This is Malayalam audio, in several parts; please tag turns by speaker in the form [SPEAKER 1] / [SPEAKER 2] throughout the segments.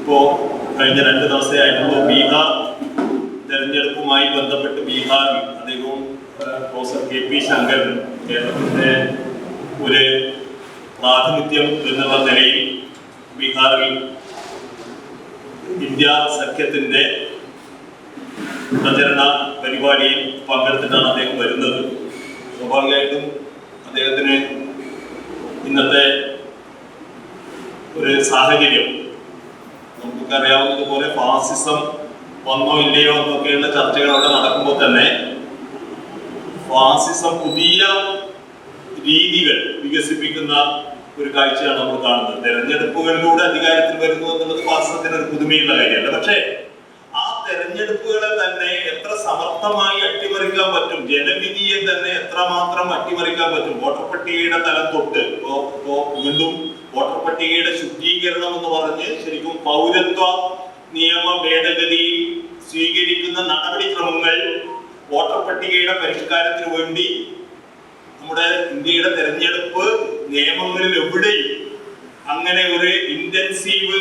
[SPEAKER 1] ഇപ്പോൾ കഴിഞ്ഞ 2 ദിവസമായിട്ടുള്ള ബീഹാർ തെരഞ്ഞെടുപ്പുമായി ബന്ധപ്പെട്ട് ബീഹാറിൽ അദ്ദേഹവും പ്രൊഫസർ KP ശങ്കരൻ കേരളത്തിൻ്റെ ഒരു പ്രാതിനിധ്യം എന്നുള്ള നിലയിൽ ബീഹാറിൽ ഇന്ത്യ സഖ്യത്തിൻ്റെ പ്രചരണ പരിപാടിയിൽ പങ്കെടുത്തിട്ടാണ് അദ്ദേഹം വരുന്നത്. സ്വാഭാവികമായിട്ടും അദ്ദേഹത്തിന് ഇന്നത്തെ ഒരു സാഹചര്യം നമുക്കറിയാവുന്നതുപോലെ ഫാസിസം വന്നോ ഇല്ലയോ എന്നൊക്കെയുള്ള ചർച്ചകൾ അവിടെ നടക്കുമ്പോൾ തന്നെ ഫാസിസം പുതിയ രീതികൾ വികസിപ്പിക്കുന്ന ഒരു കാഴ്ചയാണ് നമ്മൾ കാണുന്നത്. തെരഞ്ഞെടുപ്പുകളിലൂടെ അധികാരത്തിൽ വരുന്നു എന്നുള്ളത് ഫാസിസത്തിന് ഒരു പുതുമയുള്ള കാര്യമല്ല. പക്ഷേ ആ തെരഞ്ഞെടുപ്പുകളെ തന്നെ എത്ര സമർത്ഥമായി അട്ടിമറിക്കാൻ പറ്റും, ജനവിധിയെ തന്നെ എത്രമാത്രം അട്ടിമറിക്കാൻ പറ്റും. വോട്ടർ പട്ടികയുടെ തലം തൊട്ട് വീണ്ടും വോട്ടർ പട്ടികയുടെ ശുദ്ധീകരണം എന്ന് പറഞ്ഞ് ശരിക്കും പൗരത്വ നിയമ ഭേദഗതിയിൽ സ്വീകരിക്കുന്ന നടപടിക്രമങ്ങൾ വോട്ടർ പട്ടികയുടെ പരിഷ്കാരത്തിന് വേണ്ടി നമ്മുടെ ഇന്ത്യയുടെ തെരഞ്ഞെടുപ്പ് നിയമങ്ങളിൽ എവിടെയും അങ്ങനെ ഒരു ഇന്റൻസീവ്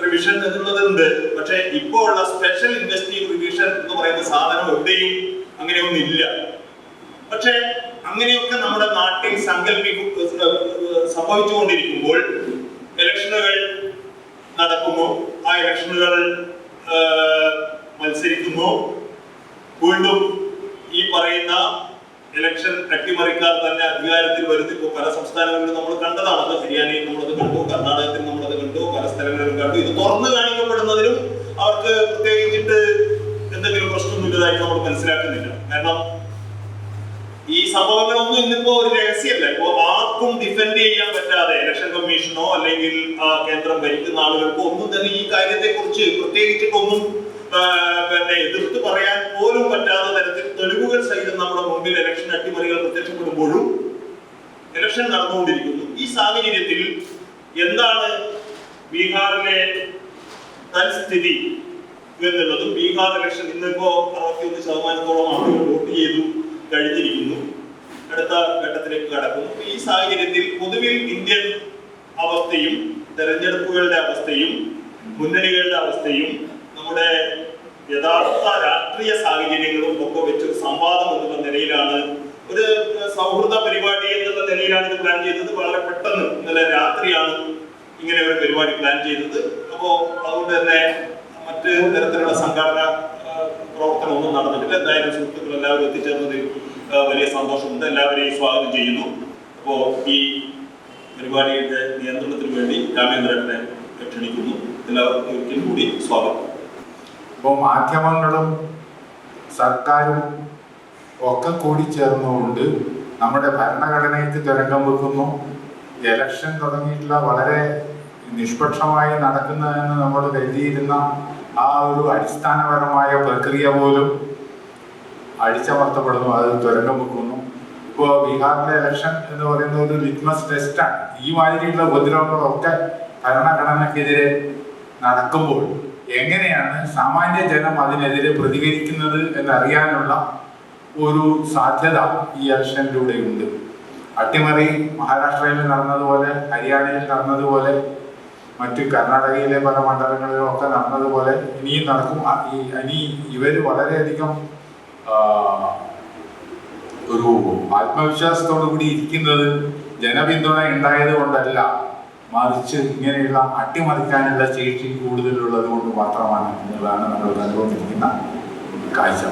[SPEAKER 1] റിവിഷൻ എന്നുള്ളതുണ്ട്. പക്ഷെ ഇപ്പോൾ ഉള്ള സ്പെഷ്യൽ ഇൻവെസ്റ്റിഗേറ്റീവ് റിവിഷൻ എന്ന് പറയുന്ന സാധനം എവിടെയും അങ്ങനെയൊന്നും ഇല്ല. പക്ഷെ അങ്ങനെയൊക്കെ നമ്മുടെ നാട്ടിൽ സംഭവിച്ചുകൊണ്ടിരിക്കുമ്പോൾ ഇലക്ഷനുകൾ നടക്കുന്നു, ആ ഇലക്ഷനുകൾ മത്സരിക്കുന്നു, വീണ്ടും ഈ പറയുന്ന ഇലക്ഷൻ അട്ടിമറിക്കാർ തന്നെ അധികാരത്തിൽ വരുന്നു. ഇപ്പോൾ പല സംസ്ഥാനങ്ങളിലും നമ്മൾ കണ്ടതാണ്. അത് ഹരിയാനയിൽ നമ്മളത് കണ്ടു, കർണാടകത്തിൽ നമ്മളത് കണ്ടു, പല സ്ഥലങ്ങളിലും കണ്ടു. ഇത് തുറന്നു കാണിക്കപ്പെടുന്നതിലും അവർക്ക് പ്രത്യേകിച്ചിട്ട് എന്തെങ്കിലും പ്രശ്നമൊന്നുമില്ലതായിട്ട് നമ്മൾ മനസ്സിലാക്കുന്നില്ല. കാരണം ഈ സംഭവങ്ങളൊന്നും ഇന്നിപ്പോ ഒരു രഹസ്യമല്ല. ഇപ്പോ ആർക്കും ഡിഫെൻഡ് ചെയ്യാൻ പറ്റാതെ ഇലക്ഷൻ കമ്മീഷനോ അല്ലെങ്കിൽ കേന്ദ്രം ഭരിക്കുന്ന ആളുകൾക്കോ ഒന്നും തന്നെ ഈ കാര്യത്തെ കുറിച്ച് പ്രത്യേകിച്ചിട്ടൊന്നും എതിർത്ത് പറയാൻ പോലും പറ്റാത്ത തരത്തിൽ തെളിവുകൾ സഹിതം നമ്മുടെ മുമ്പിൽ ഇലക്ഷൻ അട്ടിമറികൾ പ്രത്യക്ഷപ്പെടുമ്പോഴും ഇലക്ഷൻ നടന്നുകൊണ്ടിരിക്കുന്നു. ഈ സാഹചര്യത്തിൽ എന്താണ് ബീഹാറിലെ തൽസ്ഥിതി എന്നുള്ളതും, ബീഹാർ ഇലക്ഷൻ ഇന്നിപ്പോ 61% ആളുകൾ വോട്ട് ചെയ്തു കഴിഞ്ഞിരിക്കുന്നു, അടുത്ത ഘട്ടത്തിലേക്ക് കടക്കുന്നു. ഈ സാഹചര്യത്തിൽ പൊതുവിൽ ഇന്ത്യൻ അവസ്ഥയും തെരഞ്ഞെടുപ്പുകളുടെ അവസ്ഥയും മുന്നണികളുടെ അവസ്ഥയും നമ്മുടെ യഥാർത്ഥ രാഷ്ട്രീയ സാഹചര്യങ്ങളും ഒക്കെ വെച്ചൊരു സംവാദം എന്നുള്ള നിലയിലാണ്, ഒരു സൗഹൃദ പരിപാടി എന്നുള്ള നിലയിലാണ് ഇത് പ്ലാൻ ചെയ്തത്. വളരെ പെട്ടെന്ന് ഇന്നലെ രാത്രിയാണ് ഇങ്ങനെ ഒരു പരിപാടി പ്ലാൻ ചെയ്തത്. അപ്പോൾ അതുകൊണ്ട് തന്നെ മറ്റ് തരത്തിലുള്ള സംഘടന പ്രവർത്തനമൊന്നും നടന്നിട്ടില്ല. എന്തായാലും സുഹൃത്തുക്കൾ എല്ലാവരും എത്തിച്ചേർന്നതിൽ വലിയ സന്തോഷമുണ്ട്. എല്ലാവരെയും സ്വാഗതം ചെയ്യുന്നു. അപ്പോൾ ഈ പരിപാടിയുടെ നിയന്ത്രണത്തിന് വേണ്ടി രാമേന്ദ്രനെ ക്ഷണിക്കുന്നു. എല്ലാവർക്കും ഒരിക്കൽ കൂടി സ്വാഗതം.
[SPEAKER 2] ഇപ്പോൾ മാധ്യമങ്ങളും സർക്കാരും ഒക്കെ കൂടി ചേർന്നുകൊണ്ട് നമ്മുടെ ഭരണഘടനയ്ക്ക് തുരങ്കം വെക്കുന്നു. ഇലക്ഷൻ തുടങ്ങിയിട്ടുള്ള വളരെ നിഷ്പക്ഷമായി നടക്കുന്നതെന്ന് നമ്മൾ കരുതിയിരുന്ന ആ ഒരു അടിസ്ഥാനപരമായ പ്രക്രിയ പോലും അടിച്ചമർത്തപ്പെടുന്നു, അത് തുരങ്കം വെക്കുന്നു. ഇപ്പോൾ ബീഹാറിലെ ഇലക്ഷൻ എന്ന് പറയുന്ന ഒരു ലിറ്റ്മസ് ടെസ്റ്റാണ്. ഈ മാതിരിയുള്ള ഉപദ്രവങ്ങളൊക്കെ ഭരണഘടനയ്ക്കെതിരെ നടക്കുമ്പോൾ എങ്ങനെയാണ് സാമാന്യ ജനം അതിനെതിരെ പ്രതികരിക്കുന്നത് എന്നറിയാനുള്ള ഒരു സാധ്യത ഈ ഇലക്ഷനിലൂടെയുണ്ട്. അട്ടിമറി മഹാരാഷ്ട്രയിൽ നടന്നതുപോലെ, ഹരിയാനയിൽ നടന്നതുപോലെ, മറ്റ് കർണാടകയിലെ പല മണ്ഡലങ്ങളിലും ഒക്കെ നടന്നതുപോലെ ഇനിയും നടക്കും. ഇനി ഇവർ വളരെയധികം ഒരു ആത്മവിശ്വാസത്തോടു കൂടി ഇരിക്കുന്നത് ജനപിന്തുണ ഉണ്ടായത് കൊണ്ടല്ല, മറിച്ച് ഇങ്ങനെയുള്ള അട്ടിമറിക്കാനുള്ള ശേഷി കൂടുതലുള്ളത് കൊണ്ട് മാത്രമാണ് എന്നുള്ളതാണ് നമ്മൾ കണ്ടുകൊണ്ടിരിക്കുന്ന കാഴ്ച.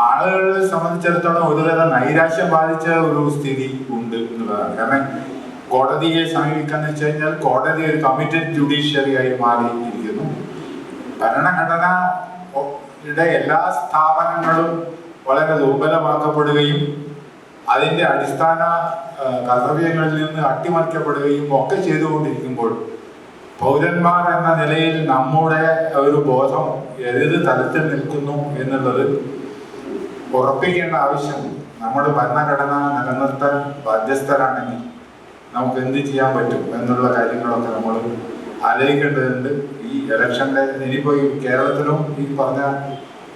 [SPEAKER 2] ആളുകളെ സംബന്ധിച്ചിടത്തോളം ഒരുതരം നൈരാശ്യം ബാധിച്ച ഒരു സ്ഥിതി ഉണ്ട് എന്നുള്ളതാണ്. കാരണം കോടതിയെ സമീപിക്കാന്ന് വെച്ച് കഴിഞ്ഞാൽ കോടതി ഒരു കമ്മിറ്റഡ് ജുഡീഷ്യറി ആയി മാറിയിരിക്കുന്നു. ഭരണഘടനയുടെ എല്ലാ സ്ഥാപനങ്ങളും വളരെ ദുർബലമാക്കപ്പെടുകയും അതിൻ്റെ അടിസ്ഥാന കർത്തവ്യങ്ങളിൽ നിന്ന് അട്ടിമറിക്കപ്പെടുകയും ഒക്കെ ചെയ്തുകൊണ്ടിരിക്കുമ്പോൾ പൗരന്മാർ എന്ന നിലയിൽ നമ്മുടെ ഒരു ബോധം ഏത് തലത്തിൽ നിൽക്കുന്നു എന്നുള്ളത് ഉറപ്പിക്കേണ്ട ആവശ്യം നമ്മുടെ ഭരണഘടന നിലനിർത്താൻ ബാധ്യസ്ഥരാണെങ്കിൽ നമുക്ക് എന്ത് ചെയ്യാൻ പറ്റും എന്നുള്ള കാര്യങ്ങളൊക്കെ നമ്മൾ ആലോചിക്കേണ്ടതുണ്ട്. ഈ ഇലക്ഷൻ്റെ ഇനിയിപ്പോൾ ഈ കേരളത്തിലും ഈ പറഞ്ഞ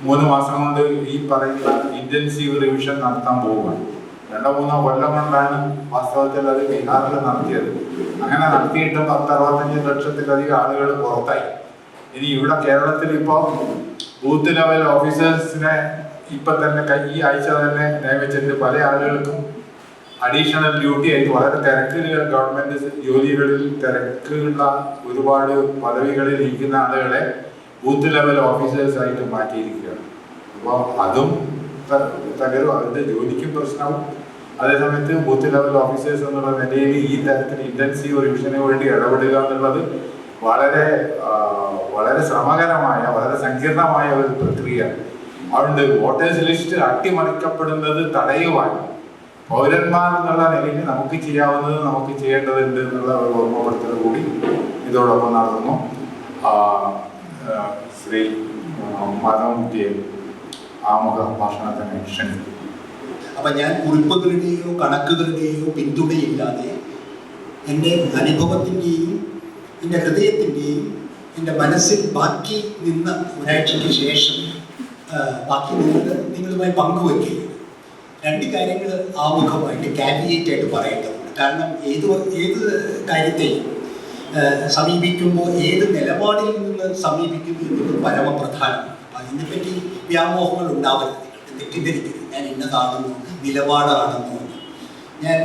[SPEAKER 2] 3 മാസം കൊണ്ട് ഈ പറയുന്ന ഇൻറ്റൻസീവ് റിവിഷൻ നടത്താൻ പോവുകയാണ്. 2-3 കൊല്ലം കൊണ്ടാണ് വാസ്തവത്തിൽ അത് ബീഹാറിൽ നടത്തിയത്. അങ്ങനെ നടത്തിയിട്ട് 10-65 ലക്ഷത്തിലധികം ആളുകൾ പുറത്തായി. ഇനി ഇവിടെ കേരളത്തിൽ ഇപ്പോൾ ബൂത്ത് ലെവൽ ഓഫീസേഴ്സിനെ ഇപ്പൊ തന്നെ ഈ ആഴ്ച തന്നെ നിയമിച്ചിട്ട് പല ആളുകൾക്കും അഡീഷണൽ ഡ്യൂട്ടി ആയിട്ട് വളരെ തിരക്കുകൾ ഗവൺമെന്റ് ജോലികളിൽ തിരക്കുള്ള ഒരുപാട് പദവികളിൽ ഇരിക്കുന്ന ആളുകളെ ബൂത്ത് ലെവൽ ഓഫീസേഴ്സ് ആയിട്ട് മാറ്റിയിരിക്കുകയാണ്. അപ്പോൾ അതും തകരും, അവരുടെ ജോലിക്കും പ്രശ്നവും. അതേസമയത്ത് ബൂത്ത് ലെവൽ ഓഫീസേഴ്സ് എന്നുള്ള നിലയിൽ ഈ തരത്തിൽ ഇന്റൻസീവ് റിവിഷന് വേണ്ടി ഇടപെടുക എന്നുള്ളത് വളരെ വളരെ ശ്രമകരമായ വളരെ സങ്കീർണമായ ഒരു പ്രക്രിയയാണ്. അതുകൊണ്ട് വോട്ടേഴ്സ് ലിസ്റ്റ് അട്ടിമറിക്കപ്പെടുന്നത് തടയുവാൻ പൗരന്മാർ എന്നുള്ള നിലയിൽ നമുക്ക് ചെയ്യാവുന്നത് നമുക്ക് ചെയ്യേണ്ടതുണ്ട് എന്നുള്ള ഒരു ഓർമ്മപ്പെടുത്തൽ കൂടി ഇതോടൊപ്പം നടന്നു. ശ്രീ മാധവൻകുട്ടിയെ ആമുഖ ഭാഷണത്തിന് ക്ഷണിക്കുന്നു.
[SPEAKER 3] അപ്പം ഞാൻ കുറിപ്പുകളുടെയോ കണക്കുകളുടെയോ പിന്തുണയില്ലാതെ എൻ്റെ അനുഭവത്തിൻ്റെയും എൻ്റെ ഹൃദയത്തിൻ്റെയും എൻ്റെ മനസ്സിൽ ബാക്കി നിന്ന ഒരാഴ്ചയ്ക്ക് ശേഷം ബാക്കി നിങ്ങളുമായി പങ്കുവയ്ക്കുകയാണ്. 2 കാര്യങ്ങൾ ആമുഖമായിട്ട് കാവിയേറ്റ് ആയിട്ട് പറയേണ്ടതുണ്ട്. കാരണം ഏത് കാര്യത്തെയും സമീപിക്കുമ്പോൾ ഏത് നിലപാടിൽ നിന്ന് സമീപിക്കും എന്നത് പരമപ്രധാനമാണ്. അപ്പം അതിനെപ്പറ്റി വ്യാമോഹങ്ങൾ ഉണ്ടാവരുത്, തെറ്റിദ്ധരിക്കരുത്. ഞാൻ ഇന്നതാണെന്നോ നിലപാടാണെന്നോ. ഞാൻ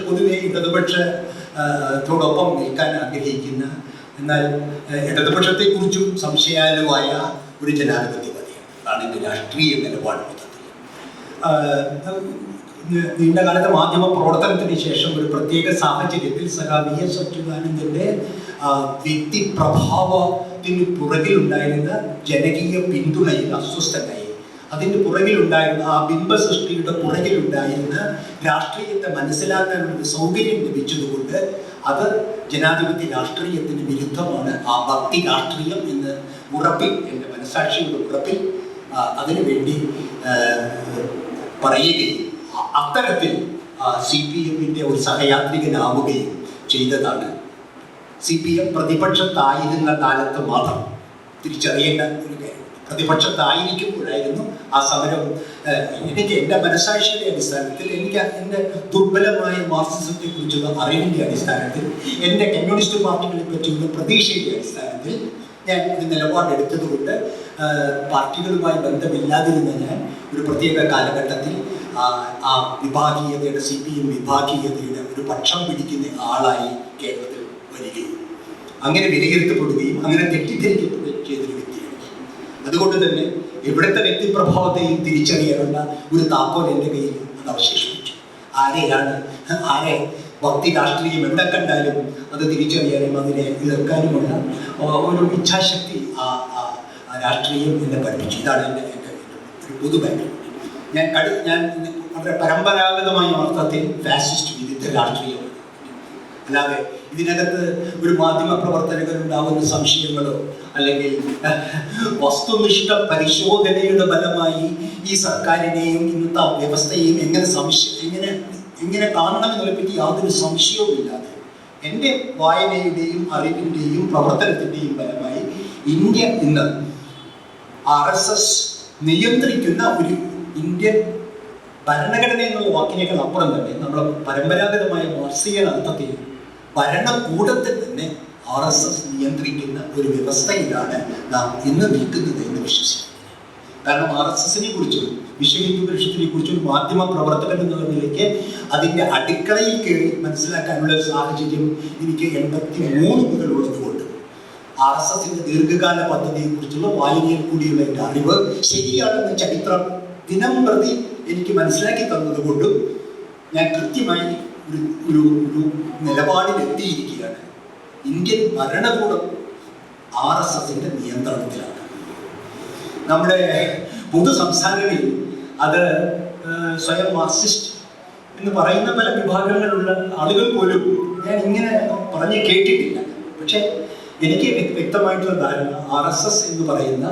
[SPEAKER 3] പൊതുവെ ഇടതുപക്ഷത്തോടൊപ്പം നിൽക്കാൻ ആഗ്രഹിക്കുന്ന, എന്നാൽ ഇടതുപക്ഷത്തെക്കുറിച്ചും സംശയാലുവായ ഒരു ജനാധിപത്യവാദിയാണ്. അതാണ് എൻ്റെ രാഷ്ട്രീയ നിലപാട്. നീണ്ട കാലത്തെ മാധ്യമ പ്രവർത്തനത്തിന് ശേഷം ഒരു പ്രത്യേക സാഹചര്യത്തിൽ VS അച്യുതാനന്ദൻ്റെ വ്യക്തിപ്രഭാവത്തിന് പുറകിലുണ്ടായിരുന്ന ജനകീയ പിന്തുണയിൽ അസ്വസ്ഥനായി. അതിൻ്റെ പുറകിലുണ്ടായിരുന്ന ആ ബിംബസൃഷ്ടിയുടെ പുറകിലുണ്ടായിരുന്ന രാഷ്ട്രീയത്തെ മനസ്സിലാക്കാനുള്ള സൗകര്യം ലഭിച്ചതുകൊണ്ട് അത് ജനാധിപത്യ രാഷ്ട്രീയത്തിന് വിരുദ്ധമാണ്. ആ ഭക്തി രാഷ്ട്രീയം എന്ന് ഉറപ്പിൽ, എൻ്റെ മനസാക്ഷിയുടെ ഉറപ്പിൽ അതിനുവേണ്ടി പറയുകയും അത്തരത്തിൽ CPM-ന്റെ ഒരു സഹയാത്രികനാവുകയും ചെയ്തതാണ്. CPM പ്രതിപക്ഷത്തായിരുന്ന കാലത്ത് മാത്രം തിരിച്ചറിയേണ്ട ഒരു കാര്യം. പ്രതിപക്ഷത്തായിരിക്കുമ്പോഴായിരുന്നു ആ സമരം. എനിക്ക് എൻ്റെ മനസാക്ഷിയുടെ അടിസ്ഥാനത്തിൽ, എനിക്ക് എൻ്റെ ദുർബലമായ മാർക്സിസത്തെ കുറിച്ചുള്ള അറിവിൻ്റെ അടിസ്ഥാനത്തിൽ, എൻ്റെ കമ്മ്യൂണിസ്റ്റ് പാർട്ടികളെ പറ്റിയുള്ള പ്രതീക്ഷയുടെ അടിസ്ഥാനത്തിൽ ഞാൻ ഒരു നിലപാടെടുത്തത് കൊണ്ട് പാർട്ടികളുമായി ബന്ധമില്ലാതിരുന്ന ഞാൻ ഒരു പ്രത്യേക കാലഘട്ടത്തിൽ ആ വിഭാഗീയതയുടെ CPM വിഭാഗീയതയുടെ ഒരു പക്ഷം പിടിക്കുന്ന ആളായി കേരളത്തിൽ വരികയും അങ്ങനെ വിലയിരുത്തപ്പെടുകയും അങ്ങനെ തെറ്റിദ്ധരിക്കപ്പെടുകയും ചെയ്തൊരു വ്യക്തിയാണ്. അതുകൊണ്ട് തന്നെ ഇവിടുത്തെ വ്യക്തിപ്രഭാവത്തെയും തിരിച്ചറിയാനുള്ള ഒരു താക്കോൽ എൻ്റെ കയ്യിൽ അത് അവശേഷിപ്പിച്ചു. ആരെ ഭക്തി രാഷ്ട്രീയം എവിടെ കണ്ടാലും അത് തിരിച്ചറിയാനും അതിനെ എതിർക്കാനുമുള്ള ഒരു ഇച്ഛാശക്തി ആ രാഷ്ട്രീയം എന്നെ പഠിപ്പിച്ചു. ഇതാണ് എൻ്റെ ഒരു പൊതുബാക്ക്ഗ്രൗണ്ട്. ഞാൻ വളരെ പരമ്പരാഗതമായ അർത്ഥത്തിൽ ഫാസിസ്റ്റ് വിരുദ്ധ രാഷ്ട്രീയമാണ്. അല്ലാതെ ഇതിനകത്ത് ഒരു മാധ്യമ പ്രവർത്തകരുണ്ടാവുന്ന സംശയങ്ങളോ അല്ലെങ്കിൽ വസ്തുനിഷ്ഠ പരിശോധനയുടെ ഫലമായി ഈ സർക്കാരിനെയും ഇന്നത്തെ വ്യവസ്ഥയെയും എങ്ങനെ കാണണമെന്നതിനെ പറ്റി യാതൊരു സംശയവുമില്ലാതെ എൻ്റെ വായനയുടെയും അറിവിൻ്റെയും പ്രവർത്തനത്തിൻ്റെയും ഫലമായി ഇന്ത്യ ഇന്ന് RSS നിയന്ത്രിക്കുന്ന ഒരു ഇന്ത്യൻ ഭരണഘടന എന്നുള്ള വാക്കിനേക്കാൾ അപ്പുറം തന്നെ നമ്മൾ പരമ്പരാഗതമായ മാർക്സിയൻ അർത്ഥത്തിൽ ഭരണകൂടത്തിൽ തന്നെ RSS നിയന്ത്രിക്കുന്ന ഒരു വ്യവസ്ഥയിലാണ് നാം ഇന്ന് നിൽക്കുന്നത് എന്ന് വിശ്വസിക്കുന്നു. കാരണം RSS-നെ കുറിച്ചും വിശ്വഹിന്ദു കുറിച്ചും മാധ്യമ പ്രവർത്തകൻ എന്നുള്ള നിലയ്ക്ക് അതിൻ്റെ അടുക്കളയിൽ കയറി മനസ്സിലാക്കാനുള്ള ഒരു സാഹചര്യം എനിക്ക് 83 മുതൽ ഉള്ളതുകൊണ്ട് RSS-ന്റെ ദീർഘകാല പദ്ധതിയെക്കുറിച്ചുള്ള വായനയിൽ കൂടിയുള്ള എൻ്റെ അറിവ് ശരിയാണെന്ന ചരിത്രം ദിനം പ്രതി എനിക്ക് മനസ്സിലാക്കി തന്നതുകൊണ്ടും ഞാൻ കൃത്യമായി ഒരു നിലപാടിലെത്തിയിരിക്കുകയാണ്. ഇന്ത്യൻ ഭരണകൂടം RSS-ന്റെ നിയന്ത്രണത്തിലാണ്. നമ്മുടെ പൊതു സംസ്ഥാനങ്ങളിൽ അത് സ്വയം മാർക്സിസ്റ്റ് എന്ന് പറയുന്ന പല വിഭാഗങ്ങളിലുള്ള ആളുകൾ പോലും ഞാൻ ഇങ്ങനെ പറഞ്ഞ് കേട്ടിട്ടില്ല. പക്ഷെ എനിക്ക് വ്യക്തമായിട്ടുള്ള ധാരണ RSS എന്ന് പറയുന്ന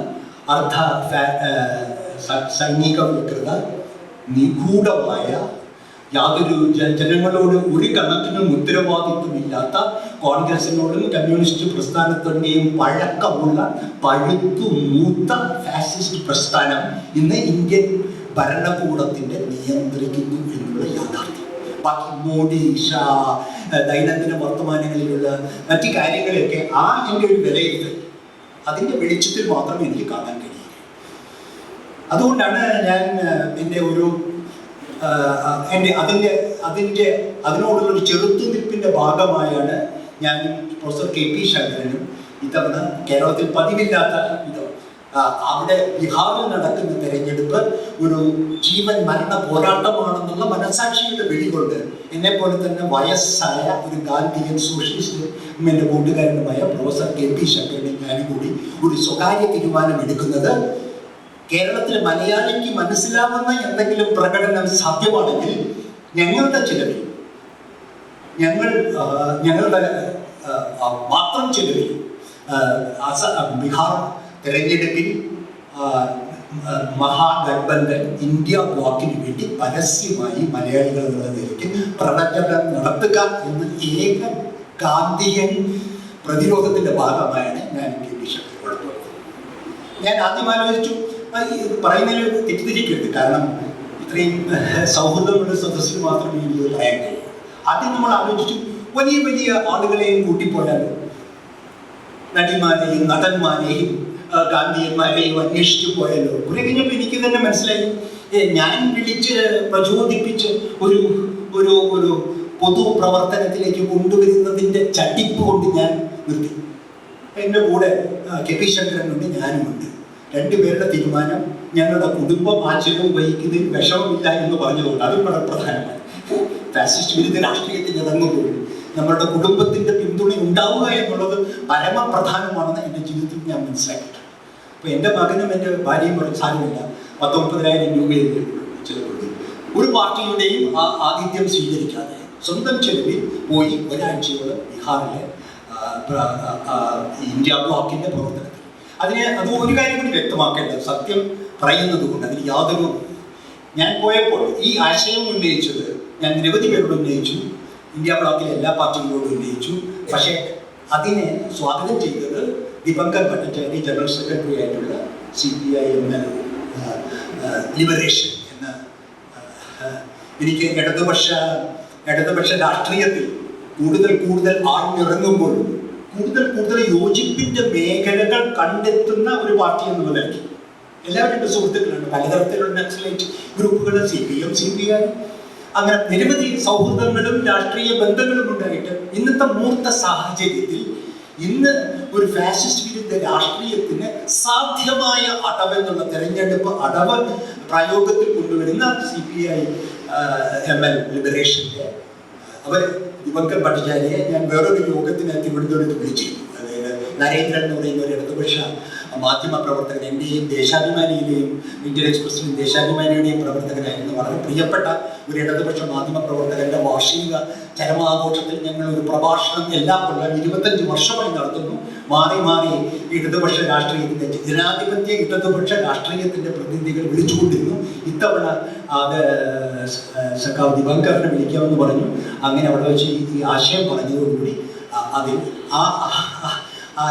[SPEAKER 3] സൈനികവൽകൃത നിഗൂഢമായ യാതൊരു ജനങ്ങളോട് ഒരു കണക്കിനും ഉത്തരവാദിത്വമില്ലാത്ത കോൺഗ്രസിനോടും കമ്മ്യൂണിസ്റ്റ് പ്രസ്ഥാനത്തിൻ്റെയും പഴക്കമുള്ള പഴുത്തു മൂത്ത ഫാസിസ്റ്റ് പ്രസ്ഥാനം ഇന്ന് ഇന്ത്യൻ ഭരണകൂടത്തിൻ്റെ നിയന്ത്രിക്കുന്നു എന്നുള്ള യാഥാർത്ഥ്യം. ബാക്കി മോഡി, ഷാ, ദൈനംദിന വർത്തമാനങ്ങളിലുള്ള മറ്റു കാര്യങ്ങളെയൊക്കെ എൻ്റെ ഒരു വിലയിരുത്തൽ അതിൻ്റെ വെളിച്ചത്തിൽ മാത്രമേ എനിക്ക് കാണാൻ കഴിയൂ. അതുകൊണ്ടാണ് ഞാൻ എൻ്റെ ഒരു അതിനോടുള്ളൊരു ചെറുത്തുനിൽപ്പിൻ്റെ ഭാഗമായാണ് ഞാൻ പ്രൊഫസർ കെ പി ശങ്കരനും ഇത്തവണ കേരളത്തിൽ പതിവില്ലാത്ത അവിടെ ബീഹാറിൽ നടക്കുന്ന തെരഞ്ഞെടുപ്പ് ഒരു ജീവൻ മരണ പോരാട്ടമാണെന്നുള്ള മനസാക്ഷിയുടെ വെളികൊണ്ട് എന്നെപ്പോലെ തന്നെ വയസ്സായ ഒരു ഗാന്ധിയൻ സോഷ്യലിസ്റ്റ് എൻ്റെ കൂട്ടുകാരനുമായ പ്രൊഫസർ കെ പി ശങ്കരനും ഞാനും കൂടി ഒരു സ്വകാര്യ തീരുമാനം എടുക്കുന്നത് കേരളത്തിലെ മലയാളിക്ക് മനസ്സിലാവുന്ന എന്തെങ്കിലും പ്രകടനം സാധ്യമാണെങ്കിൽ ഞങ്ങളുടെ ചിലവിൽ ഞങ്ങളുടെ മാത്രം ചിലവിൽ ബീഹാർ തെരഞ്ഞെടുപ്പിൽ മഹാഗഠബന്ധൻ ഇന്ത്യ ബ്ലോക്കിന് വേണ്ടി പരസ്യമായി മലയാളികൾ എന്നുള്ള നിലയ്ക്ക് പ്രവർത്തനം നടത്തുക എന്ന ഏക ഗാന്ധിയൻ പ്രതിരോധത്തിന്റെ ഭാഗമായാണ് ഞാൻ കെ പി ശങ്കരനോട് പോയത്. ഞാൻ ആദ്യം ആലോചിച്ചു പറയുന്നതിൽ തെറ്റിദ്ധരിക്കരുത്, കാരണം ഇത്രയും സൗഹൃദമുള്ള സദസ്സിൽ മാത്രമേ എനിക്ക് പറയാൻ കഴിയൂ. ആദ്യം നമ്മൾ ആലോചിച്ചു വലിയ വലിയ ആളുകളെയും കൂട്ടിപ്പോയാലോ, നടിമാരെയും നടന്മാരെയും ഗാന്ധിയന്മാരെയും അന്വേഷിച്ചു പോയാലോ. കുറെ കഴിഞ്ഞപ്പോൾ എനിക്ക് തന്നെ മനസ്സിലായി ഞാൻ വിളിച്ച് പ്രചോദിപ്പിച്ച് ഒരു ഒരു ഒരു പൊതു പ്രവർത്തനത്തിലേക്ക് കൊണ്ടുവരുന്നതിൻ്റെ ചട്ടിപ്പ് കൊണ്ട് ഞാൻ നിർത്തി. എൻ്റെ കൂടെ കെ പി ശങ്കരനുണ്ട്, ഞാനുമുണ്ട്. രണ്ടുപേരുടെ തീരുമാനം ഞങ്ങളുടെ കുടുംബം ആ ചെലവ് വഹിക്കുന്നതിൽ വിഷമമില്ല എന്ന് പറഞ്ഞതുകൊണ്ട് അതും വളരെ പ്രധാനമാണ്. ഫാസിസ്റ്റ് വിരുദ്ധ രാഷ്ട്രീയത്തിൽ ഇറങ്ങുമ്പോൾ നമ്മളുടെ കുടുംബത്തിൻ്റെ പിന്തുണ ഉണ്ടാവുക എന്നുള്ളത് പരമപ്രധാനമാണെന്ന് എൻ്റെ ജീവിതത്തിൽ ഞാൻ മനസ്സിലാക്കിയിട്ടുണ്ട്. അപ്പോൾ എൻ്റെ മകനും എൻ്റെ ഭാര്യയും പറഞ്ഞ സാധനമില്ല, 19,000 രൂപയിൽ ചെലവുണ്ട്. ഒരു പാർട്ടിയുടെയും ആതിഥ്യം സ്വീകരിക്കാതെ സ്വന്തം ചെലവിൽ പോയി ഒരാഴ്ചയോളം ബീഹാറിലെ ഇന്ത്യ ബ്ലോക്കിൻ്റെ പ്രവർത്തനത്തിൽ. അത് ഒരു കാര്യം കൂടി വ്യക്തമാക്കേണ്ടത്, സത്യം പറയുന്നത് കൊണ്ട് അതിൽ യാതൊരു, ഞാൻ പോയപ്പോൾ ഈ ആശയം ഉന്നയിച്ചത് ഞാൻ നിരവധി പേരോട് ഉന്നയിച്ചു, ഇന്ത്യ ബ്ലോക്കിലെ എല്ലാ പാർട്ടികളോടും ഉന്നയിച്ചു. പക്ഷേ അതിനെ സ്വാഗതം ചെയ്തത് ദിബങ്കർ ഭട്ടാചാര്യ, ജനറൽ സെക്രട്ടറി ആയിട്ടുള്ള CPI എന്ന ലിബറേഷൻ എന്ന, എനിക്ക് ഇടതുപക്ഷ രാഷ്ട്രീയത്തിൽ കൂടുതൽ ആഴ്ന്നിറങ്ങുമ്പോൾ കൂടുതൽ യോജിപ്പിന്റെ മേഖലകൾ കണ്ടെത്തുന്ന ഒരു പാർട്ടി എന്നുള്ള നിലയ്ക്ക് എല്ലാവരും എൻ്റെ സുഹൃത്തുക്കളുണ്ട്. പലതരത്തിലുള്ള നക്സലൈറ്റ് ഗ്രൂപ്പുകൾ, CPM, CPI, അങ്ങനെ നിരവധി സൗഹൃദങ്ങളും രാഷ്ട്രീയ ബന്ധങ്ങളും ഉണ്ടായിട്ട് ഇന്നത്തെ മൂർത്ത സാഹചര്യത്തിൽ ഇന്ന് ഒരു ഫാസിസ്റ്റ് വിരുദ്ധ രാഷ്ട്രീയത്തിന് സാധ്യമായ അടവെന്നുള്ള തെരഞ്ഞെടുപ്പ് അടവ് പ്രയോഗത്തിൽ കൊണ്ടുവരുന്ന CPI ML ലിബറേഷൻ്റെ അവർ ദിബങ്കർ ഭട്ടാചാര്യയെ ഞാൻ വേറൊരു യോഗത്തിന് തിരുവനന്തപുരത്ത് വിളിച്ചിരുന്നു. അതായത് നരേന്ദ്രൻ എന്ന് പറയുന്ന ഒരു ഇടതുപക്ഷ മാധ്യമ പ്രവർത്തകൻ, എൻ്റെയും ദേശാഭിമാനിയുടെയും ഇന്ത്യൻ എക്സ്പ്രസിൻ്റെയും ദേശാഭിമാനിയുടെയും പ്രവർത്തകനായിരുന്നു. വളരെ പ്രിയപ്പെട്ട ഒരു ഇടതുപക്ഷ മാധ്യമ പ്രവർത്തകൻ്റെ വാർഷിക ചരമാഘോഷത്തിൽ ഞങ്ങൾ ഒരു പ്രഭാഷണം എല്ലാ കൊല്ലം 25 വർഷമായി നടത്തുന്നു. മാറി മാറി ഇടതുപക്ഷ രാഷ്ട്രീയത്തിൻ്റെ, ജനാധിപത്യ ഇടതുപക്ഷ രാഷ്ട്രീയത്തിൻ്റെ പ്രതിനിധികൾ വിളിച്ചുകൊണ്ടിരുന്നു. ഇത്തവണ അത് സഖാവ് ദിബങ്കറിനെ വിളിക്കാമെന്ന് പറഞ്ഞു. അങ്ങനെ അവിടെ വെച്ച് ഈ ആശയം പറഞ്ഞതോടുകൂടി അതിൽ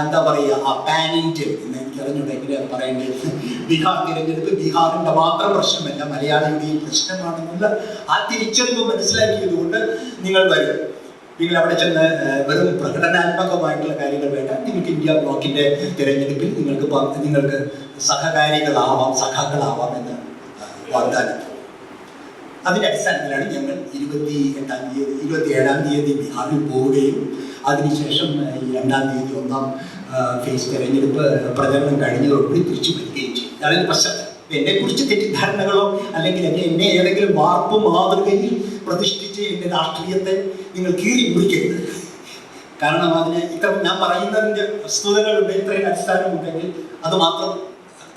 [SPEAKER 3] എന്താ പറയുക, ആ പാൻ ഇന്ത്യൻ എന്ന് എനിക്ക് അറിഞ്ഞുണ്ടെങ്കിൽ പറയേണ്ടത്, ബീഹാർ തിരഞ്ഞെടുപ്പ് ബീഹാറിൻ്റെ മാത്രം പ്രശ്നമല്ല, മലയാളിയുടെയും പ്രശ്നമാണെന്നുള്ള ആ തിരിച്ചറിവ് മനസ്സിലാക്കിയത് കൊണ്ട് നിങ്ങൾ വരും. നിങ്ങൾ അവിടെ ചെന്ന് വെറും പ്രകടനാത്മകമായിട്ടുള്ള കാര്യങ്ങൾ വേണ്ട, നിങ്ങൾക്ക് ഇന്ത്യ ബ്ലോക്കിൻ്റെ തിരഞ്ഞെടുപ്പിൽ നിങ്ങൾക്ക് സഖാക്കളാവാം എന്ന് വാഗ്ദാനം. അതിൻ്റെ അടിസ്ഥാനത്തിലാണ് ഞങ്ങൾ 27-ാം തീയതി ബീഹാറിൽ പോവുകയും അതിനുശേഷം ഈ 2-ാം തീയതി 1-ാം ഫേസ് തെരഞ്ഞെടുപ്പ് പ്രചരണം കഴിഞ്ഞതോടുകൂടി തിരിച്ചു വരികയും ചെയ്യും. അതായത് പശ്ചാത്തലം എന്നെക്കുറിച്ച് തെറ്റിദ്ധാരണകളോ അല്ലെങ്കിൽ എന്നെ ഏതെങ്കിലും വാർപ്പ് മാതൃകയിൽ പ്രതിഷ്ഠിച്ച് എൻ്റെ രാഷ്ട്രീയത്തെ നിങ്ങൾ കീറി മുറിക്കരുത്. കാരണം അതിന് ഇത്ര ഞാൻ പറയുന്നതിൻ്റെ വസ്തുതകളുണ്ട്, ഇത്രയും അടിസ്ഥാനമുണ്ടെങ്കിൽ അത് മാത്രം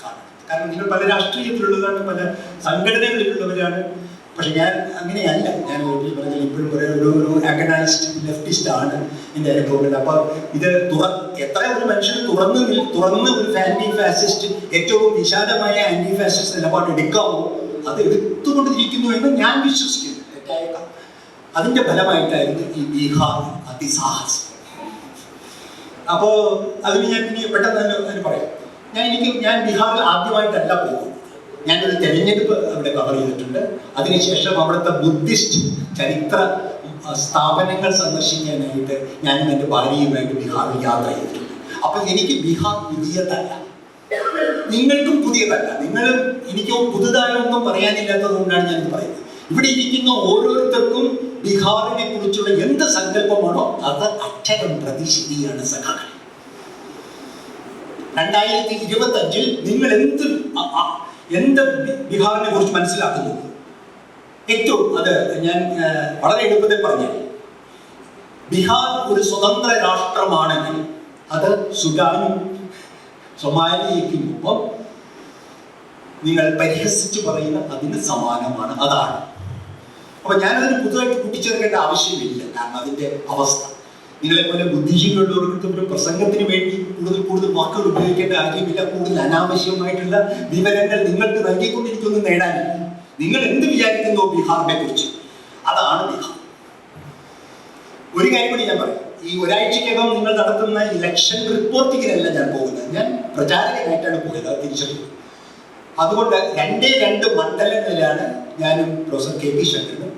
[SPEAKER 3] കാണണം. കാരണം നിങ്ങൾ പല രാഷ്ട്രീയത്തിലുള്ളതാണ്, പല സംഘടനകളിലുള്ളവരാണ്. പക്ഷെ ഞാൻ അങ്ങനെയല്ല. ഞാൻ പറഞ്ഞാൽ ഇപ്പോഴും ഒരു അഗനൈസ്ഡ് ലെഫ്റ്റിസ്റ്റ് ആണ് എൻ്റെ അനുഭവങ്ങൾ. അപ്പോൾ ഇത് എത്ര ഒരു മനുഷ്യന് തുറന്ന് ഒരു ആന്റി ഫാസിസ്റ്റ്, ഏറ്റവും വിശാലമായ ആന്റി ഫാസിസ്റ്റ് നിലപാട് എടുക്കാമോ അത് എടുത്തുകൊണ്ടിരിക്കുന്നു എന്ന് ഞാൻ വിശ്വസിക്കുന്നു. തെറ്റായേക്കാം. അതിൻ്റെ ഫലമായിട്ടായിരുന്നു ഈ ബീഹാർ അതിസാഹസം. അപ്പോൾ അതിന് ഞാൻ ഇനി പെട്ടെന്ന് അതിന് പറയാം. ഞാൻ ബീഹാറിൽ ആദ്യമായിട്ടല്ല പോകുന്നത്. ഞാനൊരു തെരഞ്ഞെടുപ്പ് അവിടെ കവർ ചെയ്തിട്ടുണ്ട്. അതിനുശേഷം അവിടുത്തെ ബുദ്ധിസ്റ്റ് ചരിത്ര സ്ഥാപനങ്ങൾ സന്ദർശിക്കാനായിട്ട് ഞാനും എൻ്റെ ഭാര്യയുമായിട്ട് ബീഹാറിൽ യാത്ര ചെയ്തിട്ടുണ്ട്. അപ്പൊ എനിക്ക് ബീഹാർ പുതിയതല്ല, നിങ്ങൾക്കും പുതിയതല്ല. നിങ്ങളും എനിക്കോ പുതുതായൊന്നും പറയാനില്ലാത്തത് കൊണ്ടാണ് ഞാൻ പറയുന്നത്. ഇവിടെ ഇരിക്കുന്ന ഓരോരുത്തർക്കും ബീഹാറിനെ കുറിച്ചുള്ള എന്ത് സങ്കല്പമാണോ അത് അക്ഷരം പ്രതി ശരിയാണ് സഖാക്കൾ. 2025 നിങ്ങൾ എന്ത് ബീഹാറിനെ കുറിച്ച് മനസ്സിലാക്കുന്നു? ഏറ്റവും അത് ഞാൻ വളരെ എളുപ്പത്തിൽ പറഞ്ഞാൽ, ബീഹാർ ഒരു സ്വതന്ത്ര രാഷ്ട്രമാണെങ്കിൽ അത് സുഡാനും സൊമാലിയയ്ക്കും ഒപ്പം നിങ്ങൾ പരിഹസിച്ച് പറയുന്ന അതിന് സമാനമാണ്. അതാണ്. അപ്പൊ ഞാനതിന് പുതുതായിട്ട് കൂട്ടിച്ചേർക്കേണ്ട ആവശ്യമില്ല. കാരണം അതിന്റെ അവസ്ഥ നിങ്ങളെപ്പോലെ ബുദ്ധിജീവികളുള്ളവർക്ക് ഒരു പ്രസംഗത്തിന് വേണ്ടി കൂടുതൽ വാക്കുകൾ ഉപയോഗിക്കേണ്ട കാര്യമില്ല. കൂടുതൽ അനാവശ്യമായിട്ടുള്ള വിവരങ്ങൾ നിങ്ങൾക്ക് നൽകിക്കൊണ്ട് എനിക്കൊന്നും നേടാനില്ല. നിങ്ങൾ എന്ത് വിചാരിക്കുന്നോ ബീഹാറിനെ കുറിച്ച്, അതാണ് ബീഹാർ. ഒരു കാര്യം കൂടി ഞാൻ പറയാം. ഈ ഒരാഴ്ചക്കകം നിങ്ങൾ നടത്തുന്ന ഇലക്ഷൻ റിപ്പോർട്ടിങ്ങിനല്ല ഞാൻ പോകുന്നത്, ഞാൻ പ്രചാരകനായിട്ടാണ് പോയത്. അത് തിരിച്ചറിയുന്നത്. അതുകൊണ്ട് 2 മണ്ഡലങ്ങളിലാണ് ഞാനും പ്രൊഫസർ കെ പി ശങ്കരനും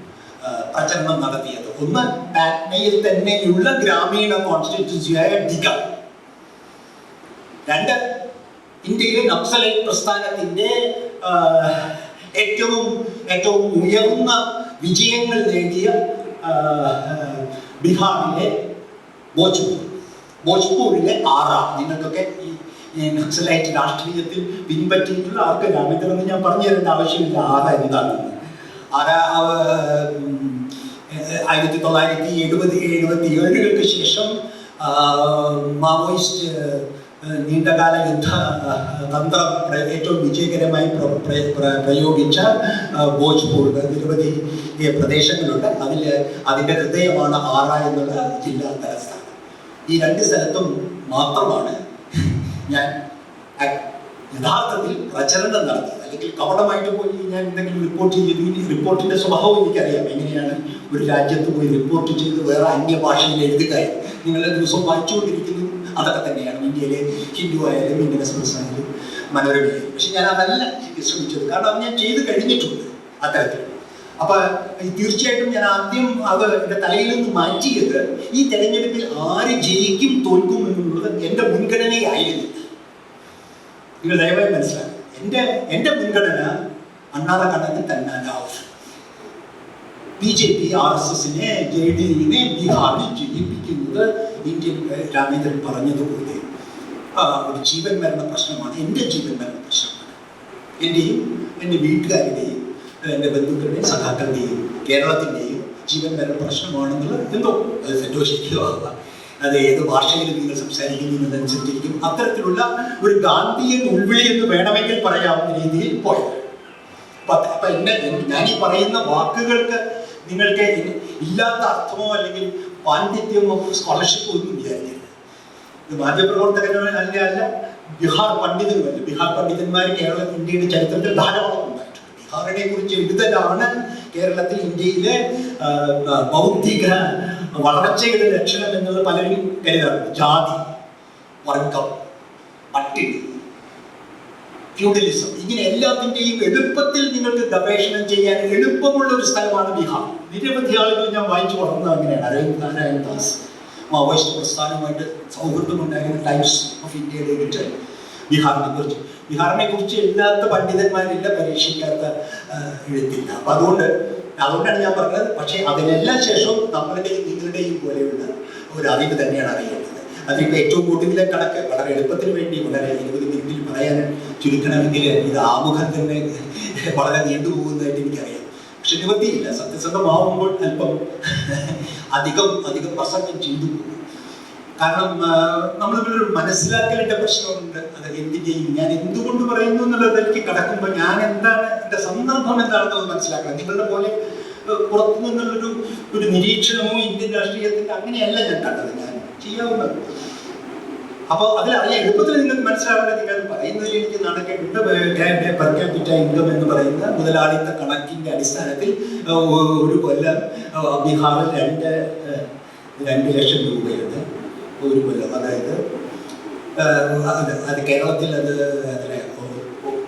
[SPEAKER 3] പ്രചരണം നടത്തിയത്. ഒന്ന് പാറ്റ്നയിൽ തന്നെയുള്ള ഗ്രാമീണ കോൺസ്റ്റിറ്റ്യൂൻസിയായ ഡിഗ. 2 ഇന്ത്യയിലെ നക്സലൈറ്റ് പ്രസ്ഥാനത്തിന്റെ ഏറ്റവും ഉയർന്ന വിജയങ്ങൾ നേടിയ ബീഹാറിലെ ഭോജ്പൂരിലെ ആറ. നിങ്ങൾക്കൊക്കെ ഈ നക്സലൈറ്റ് രാഷ്ട്രീയത്തിൽ പിൻപറ്റിയിട്ടുള്ള ആർക്കെല്ലാം ഇതൊന്നും ഞാൻ പറഞ്ഞു തരേണ്ട ആവശ്യമില്ല. ആറ എന്താണെന്ന്. 1977 ശേഷം മാവോയിസ്റ്റ് നീണ്ടകാല യുദ്ധ തന്ത്രം ഏറ്റവും വിജയകരമായി പ്രയോഗിച്ച ഭോജ്പൂർ നിരവധി പ്രദേശങ്ങളുണ്ട്. അതിൻ്റെ ഹൃദയമാണ് ആറ എന്നുള്ള ജില്ലാ തലസ്ഥാനം. ഈ 2 സ്ഥലത്തും മാത്രമാണ് ഞാൻ യഥാർത്ഥത്തിൽ പ്രചരണം നടത്തിയത്. അല്ലെങ്കിൽ കപടമായിട്ട് പോയി ഞാൻ എന്തെങ്കിലും റിപ്പോർട്ട് ചെയ്തു. ഈ റിപ്പോർട്ടിന്റെ സ്വഭാവം എനിക്കറിയാം. എങ്ങനെയാണ് ഒരു രാജ്യത്ത് പോയി റിപ്പോർട്ട് ചെയ്ത് വേറെ അന്യഭാഷയിൽ എഴുതുക. നിങ്ങളുടെ ദിവസവും വായിച്ചുകൊണ്ടിരിക്കുന്നത് അതൊക്കെ തന്നെയാണ്. ഇന്ത്യയിലെ ഹിന്ദു ആയാലും ഇന്ത്യൻ എക്സ്പ്രസ് ആയാലും മനോരമയായാലും. പക്ഷെ ഞാൻ അതല്ല ശ്രമിച്ചത്. കാരണം അത് ഞാൻ ചെയ്ത് കഴിഞ്ഞിട്ടുണ്ട് അത്തരത്തിൽ. അപ്പൊ തീർച്ചയായിട്ടും ഞാൻ ആദ്യം അത് എൻ്റെ തലയിൽ നിന്ന് മാറ്റിയത് ഈ തെരഞ്ഞെടുപ്പിൽ ആര് ജയിക്കും തോൽക്കും എന്നുള്ളത് എൻ്റെ മുൻഗണനയായിരുന്നു. നിങ്ങൾ ദയവായി മനസ്സിലാക്കുക. എൻ്റെ മുൻഗണന അണ്ണാറ കണ്ണന് തന്നാലാവും. BJP RSSനെ JDUവിനെ ബീഹാറിൽ ജയിപ്പിക്കുന്നത് ഇന്ത്യൻ രാമേന്ദ്രൻ പറഞ്ഞതുപോലെ ഒരു ജീവൻ മരണ പ്രശ്നമാണ്. എൻ്റെ ജീവൻ മരണ പ്രശ്നമാണ്. എൻ്റെയും എൻ്റെ വീട്ടുകാരുടെയും എൻ്റെ ബന്ധുക്കളുടെയും സഖാക്കളുടെയും കേരളത്തിൻ്റെയും ജീവൻ മരണ പ്രശ്നമാണെന്നുള്ളത് എന്തോ അത് തെറ്റോ ശരിയോ ആവാം. അത് ഏത് ഭാഷയിൽ നിങ്ങൾ സംസാരിക്കുന്നതിനനുസരിച്ചിരിക്കും. അത്തരത്തിലുള്ള ഒരു ഗാന്ധിയൻ ഉൾവിളി എന്ന് വേണമെങ്കിൽ പറയാവുന്ന രീതിയിൽ പോയത്. അപ്പൊ ഞാൻ ഈ പറയുന്ന വാക്കുകൾക്ക് നിങ്ങൾക്ക് ഇല്ലാത്ത അർത്ഥമോ അല്ലെങ്കിൽ പാണ്ഡിത്യമോ സ്കോളർഷിപ്പോ ഒന്നും വിചാരിക്കരുത്. ഇത് മാധ്യമപ്രവർത്തകനോ അല്ല ബീഹാർ പണ്ഡിതനുമല്ല. ബീഹാർ പണ്ഡിതന്മാർ ഇന്ത്യയുടെ ചരിത്രത്തിൽ ധാരാളം ഉണ്ടായിട്ടുണ്ട്. ബീഹാറിനെ കുറിച്ച് എഴുതലാണ് കേരളത്തിൽ ഇന്ത്യയിലെ ബൗദ്ധിക വളർച്ചയുടെ ലക്ഷണം എന്നുള്ളത് പലരും കരുതാറുണ്ട്. ജാതി, വർഗം, പട്ടിണി, ഫ്യൂഡലിസം, ഇങ്ങനെ എല്ലാത്തിൻ്റെയും എളുപ്പത്തിൽ നിങ്ങൾക്ക് ഗവേഷണം ചെയ്യാൻ എളുപ്പമുള്ള ഒരു സ്ഥലമാണ് ബീഹാർ. നിരവധി ആളുകൾ ഞാൻ വായിച്ചു വളർന്നത് അങ്ങനെയാണ്. അരവിന്ദ് നാരായൺ ദാസ് മാവോയിസ്റ്റ് പ്രസ്ഥാനവുമായിട്ട് സൗഹൃദമുണ്ടായിരുന്ന ടൈംസ് ഓഫ് ഇന്ത്യയുടെ എഡിറ്റർ ബീഹാറിനെ കുറിച്ച് എഴുതാത്ത പണ്ഡിതന്മാരില്ല, പരീക്ഷിക്കാത്ത എഴുത്തില്ല. അപ്പൊ അതുകൊണ്ടാണ് ഞാൻ പറഞ്ഞത്. പക്ഷേ അതിനെല്ലാം ശേഷവും നമ്മളുടെയും നിങ്ങളുടെയും പോലെയുള്ള ഒരു അറിവ് തന്നെയാണ് അറിയേണ്ടത്. അതിപ്പോൾ ഏറ്റവും കൂടുതലെ കണക്ക് വളരെ എളുപ്പത്തിന് വേണ്ടി വളരെ 20 മിനിറ്റിൽ പറയാൻ ചുരുക്കണമെങ്കിൽ ഇത് ആമുഖം തന്നെ വളരെ നീണ്ടുപോകുന്നതായിട്ട് എനിക്കറിയാം. പക്ഷെ നിവൃത്തിയില്ല. സത്യസന്ധമാവുമ്പോൾ അല്പം അധികം പ്രസംഗം ചെയ്തു പോകും. കാരണം നമ്മളിവിടെ മനസ്സിലാക്കലിന്റെ പ്രശ്നമുണ്ട്. അത് എന്തിൻ്റെയും ഞാൻ എന്തുകൊണ്ട് പറയുന്നു എന്നുള്ളത് എനിക്ക് കടക്കുമ്പോൾ ഞാൻ എന്താണ് എൻ്റെ സന്ദർഭം എന്താണെന്നത് മനസ്സിലാക്കണം. നിങ്ങളുടെ പോലെ പുറത്തു നിന്നുള്ളൊരു നിരീക്ഷണമോ ഇന്ത്യൻ രാഷ്ട്രീയത്തിന്റെ അങ്ങനെയല്ല ഞാൻ കണ്ടത്. ഞാൻ ചെയ്യാവുന്നത്. അപ്പോൾ അതിലറിയാം എളുപ്പത്തിൽ നിങ്ങൾക്ക് മനസ്സിലാവേണ്ടത്. നിങ്ങൾ പറയുന്നതിൽ എനിക്ക് നടക്കേണ്ട പെർ ക്യാപിറ്റ ഇൻകം എന്ന് പറയുന്ന മുതലാളിത്ത കണക്കിന്റെ അടിസ്ഥാനത്തിൽ ഒരു കൊല്ലം ബീഹാറിൽ 2 ലക്ഷം രൂപയുണ്ട് ഒരു കൊല്ലം. അതായത് അത് കേരളത്തിൽ അത്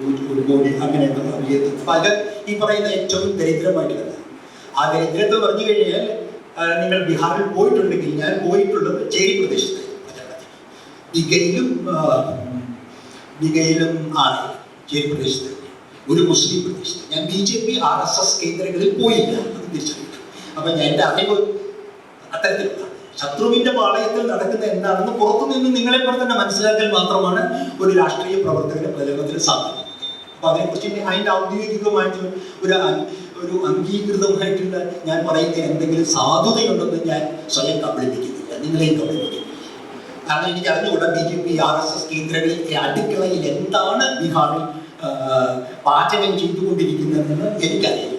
[SPEAKER 3] 1 കോടി അങ്ങനെ അപ്പൊ അത് ഈ പറയുന്ന ഏറ്റവും ദരിദ്രമായിട്ടുള്ളത്. ആ ദരിദ്രത്തെ പറഞ്ഞു കഴിഞ്ഞാൽ നിങ്ങൾ ബീഹാറിൽ പോയിട്ടുണ്ടെങ്കിൽ, ഞാൻ പോയിട്ടുള്ളത് ചേരി പ്രദേശത്ത്, ബിഗയിലും ആണ് ചേരി പ്രദേശത്ത്, ഒരു മുസ്ലിം പ്രദേശത്ത്. ഞാൻ BJP RSS കേന്ദ്രങ്ങളിൽ പോയില്ല, അത് തിരിച്ചറിയില്ല. അപ്പൊ ഞാൻ എൻ്റെ അറിവ് അത്തരത്തിലുള്ള ശത്രുവിന്റെ പാളയത്തിൽ നടക്കുന്ന എന്താണെന്ന് പുറത്തുനിന്ന് നിങ്ങളെപ്പോലെ തന്നെ മനസ്സിലാക്കൽ മാത്രമാണ് ഒരു രാഷ്ട്രീയ പ്രവർത്തകന്റെ പ്രചരണത്തിന് സാധ്യത. അപ്പൊ അതിനെക്കുറിച്ച് അതിൻ്റെ ഔദ്യോഗികമായിട്ടുള്ള ഒരു അംഗീകൃതമായിട്ടുള്ള ഞാൻ പറയുന്ന എന്തെങ്കിലും സാധുതയുണ്ടെന്ന് ഞാൻ സ്വയം കബളിപ്പിക്കുന്നില്ല, നിങ്ങളെയും കബളിപ്പിക്കുന്നില്ല. കാരണം എനിക്ക് അറിഞ്ഞുകൂടാ BJP RSS കേന്ദ്രങ്ങളിൽ അടുക്കളയിൽ എന്താണ് ബീഹാറിൽ പാചകം ചെയ്തുകൊണ്ടിരിക്കുന്നതെന്ന് എനിക്കറിയില്ല.